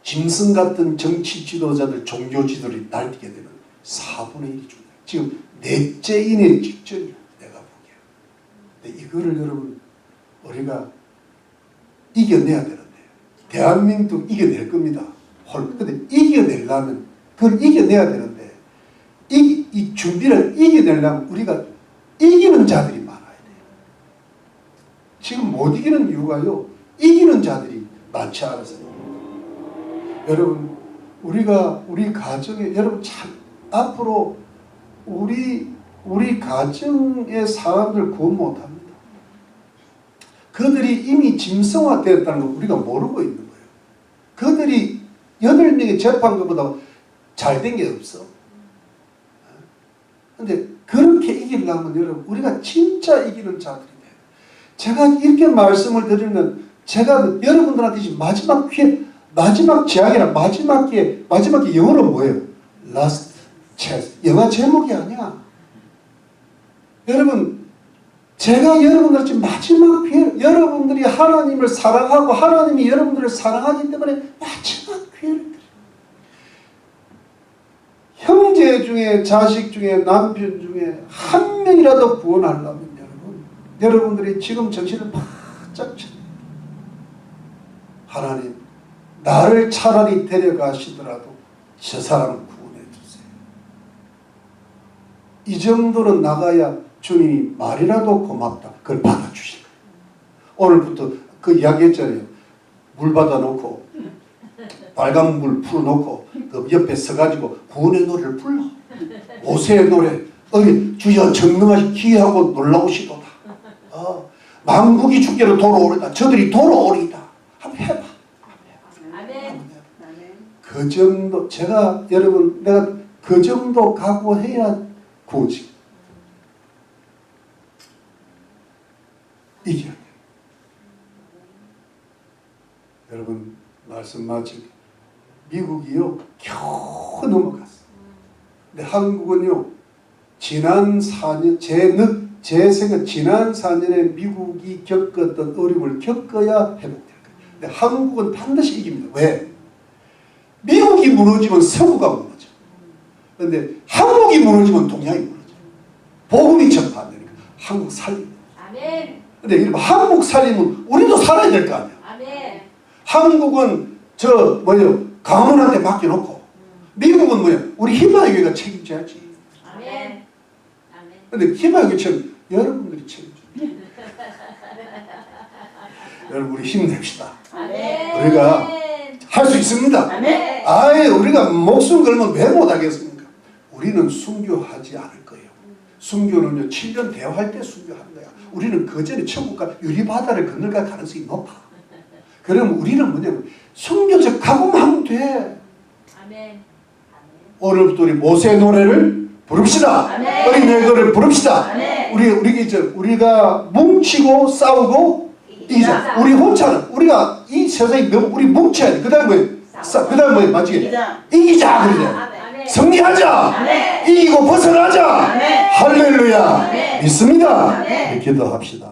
[SPEAKER 1] 짐승 같은 정치 지도자들, 종교 지도자들이 날뛰게 되면 4분의 1이 죽어요. 지금 넷째 인의 직전이야. 내가 보기에. 근데 이거를 여러분 우리가 이겨내야 되는데 대한민국 이겨낼 겁니다. 근데 이겨내려면 그걸 이겨내야 되는데 이 준비를 이겨내려면 우리가 이기는 자들이 많아야 돼요. 지금 못 이기는 이유가요. 이기는 자들이 많지 않아서요. 여러분 우리가 우리 가정에 여러분 참 앞으로 우리 가정의 사람들 구원 못합니다. 그들이 이미 짐승화되었다는 걸 우리가 모르고 있는 거예요. 그들이 8명이 접한 것보다 잘된 게 없어. 근데 그렇게 이기려면 여러분 우리가 진짜 이기는 자들이 돼요. 제가 이렇게 말씀을 드리면 제가 여러분들한테 지금 마지막 기회, 마지막 제약이라 마지막 기회 영어로 뭐예요? Last chance. 영화 제목이 아니야. 여러분 제가 여러분들 지금 마지막 기회, 여러분들이 하나님을 사랑하고 하나님이 여러분들을 사랑하기 때문에 마지막 기회를 드려요. 형제 중에 자식 중에 남편 중에 한 명이라도 구원하려면 여러분들이 지금 정신을 바짝 차려요. 하나님 나를 차라리 데려가시더라도 저 사람을 구원해 주세요. 이 정도는 나가야 주님이 말이라도 고맙다. 그걸 받아주실 거예요. 오늘부터 그 이야기 했잖아요. 물 받아놓고 빨간 물 풀어놓고 그 옆에 서가지고 구원의 노래를 불러. 모세의 노래. 주여 전능하시 기하고 놀라우시도다. 만국이 주께로 돌아오리다. 저들이 돌아오리다. 한번 해봐.
[SPEAKER 2] 아멘.
[SPEAKER 1] 그 정도 제가 여러분 내가 그 정도 각오해야 구원지. 이겨야 돼. 여러분 말씀 마치고 미국이요 겨우 넘어갔어. 근데 한국은요 지난 4년 제 생각 지난 4년에 미국이 겪었던 어려움을 겪어야 회복될 거예요. 근데 한국은 반드시 이깁니다. 왜? 미국이 무너지면 서구가 무너져. 그런데 한국이 무너지면 동양이 무너져. 복음이 전파 안 되니까 한국 살립니다.
[SPEAKER 2] 아멘.
[SPEAKER 1] 근데 이러면 한국 살리면 우리도 살아야 될 거 아니야.
[SPEAKER 2] 아멘.
[SPEAKER 1] 한국은 강원한테 맡겨놓고 미국은 우리 희망의 교회가 책임져야지.
[SPEAKER 2] 아멘.
[SPEAKER 1] 근데 희망의 교회처럼 여러분들이 책임져. 여러분 우리 힘냅시다.
[SPEAKER 2] 아멘.
[SPEAKER 1] 우리가 할 수 있습니다.
[SPEAKER 2] 아멘.
[SPEAKER 1] 아예 우리가 목숨 걸면 왜 못하겠습니까? 우리는 순교하지 않을 거예요. 순교는요 7년 대화할 때 순교하는 거야. 우리는 그 전에 천국과 유리바다를 건너갈 가능성이 높아. 그럼 우리는 뭐냐면 순교적 각오만 하면 돼.
[SPEAKER 2] 아멘.
[SPEAKER 1] 오늘부터 우리 모세의 노래를 부릅시다.
[SPEAKER 2] 아멘.
[SPEAKER 1] 어린이의 노래를 부릅시다.
[SPEAKER 2] 아멘.
[SPEAKER 1] 우리가 뭉치고 싸우고 이기자. 우리 혼자는 우리가 이 세상에 너무 우리 뭉쳐야 돼. 그다음 뭐에 맞지? 이기자 그러자.
[SPEAKER 2] 아멘.
[SPEAKER 1] 승리하자.
[SPEAKER 2] 아멘.
[SPEAKER 1] 이기고 벗어나자.
[SPEAKER 2] 아멘.
[SPEAKER 1] 할렐루야.
[SPEAKER 2] 아멘.
[SPEAKER 1] 믿습니다.
[SPEAKER 2] 아멘.
[SPEAKER 1] 기도합시다.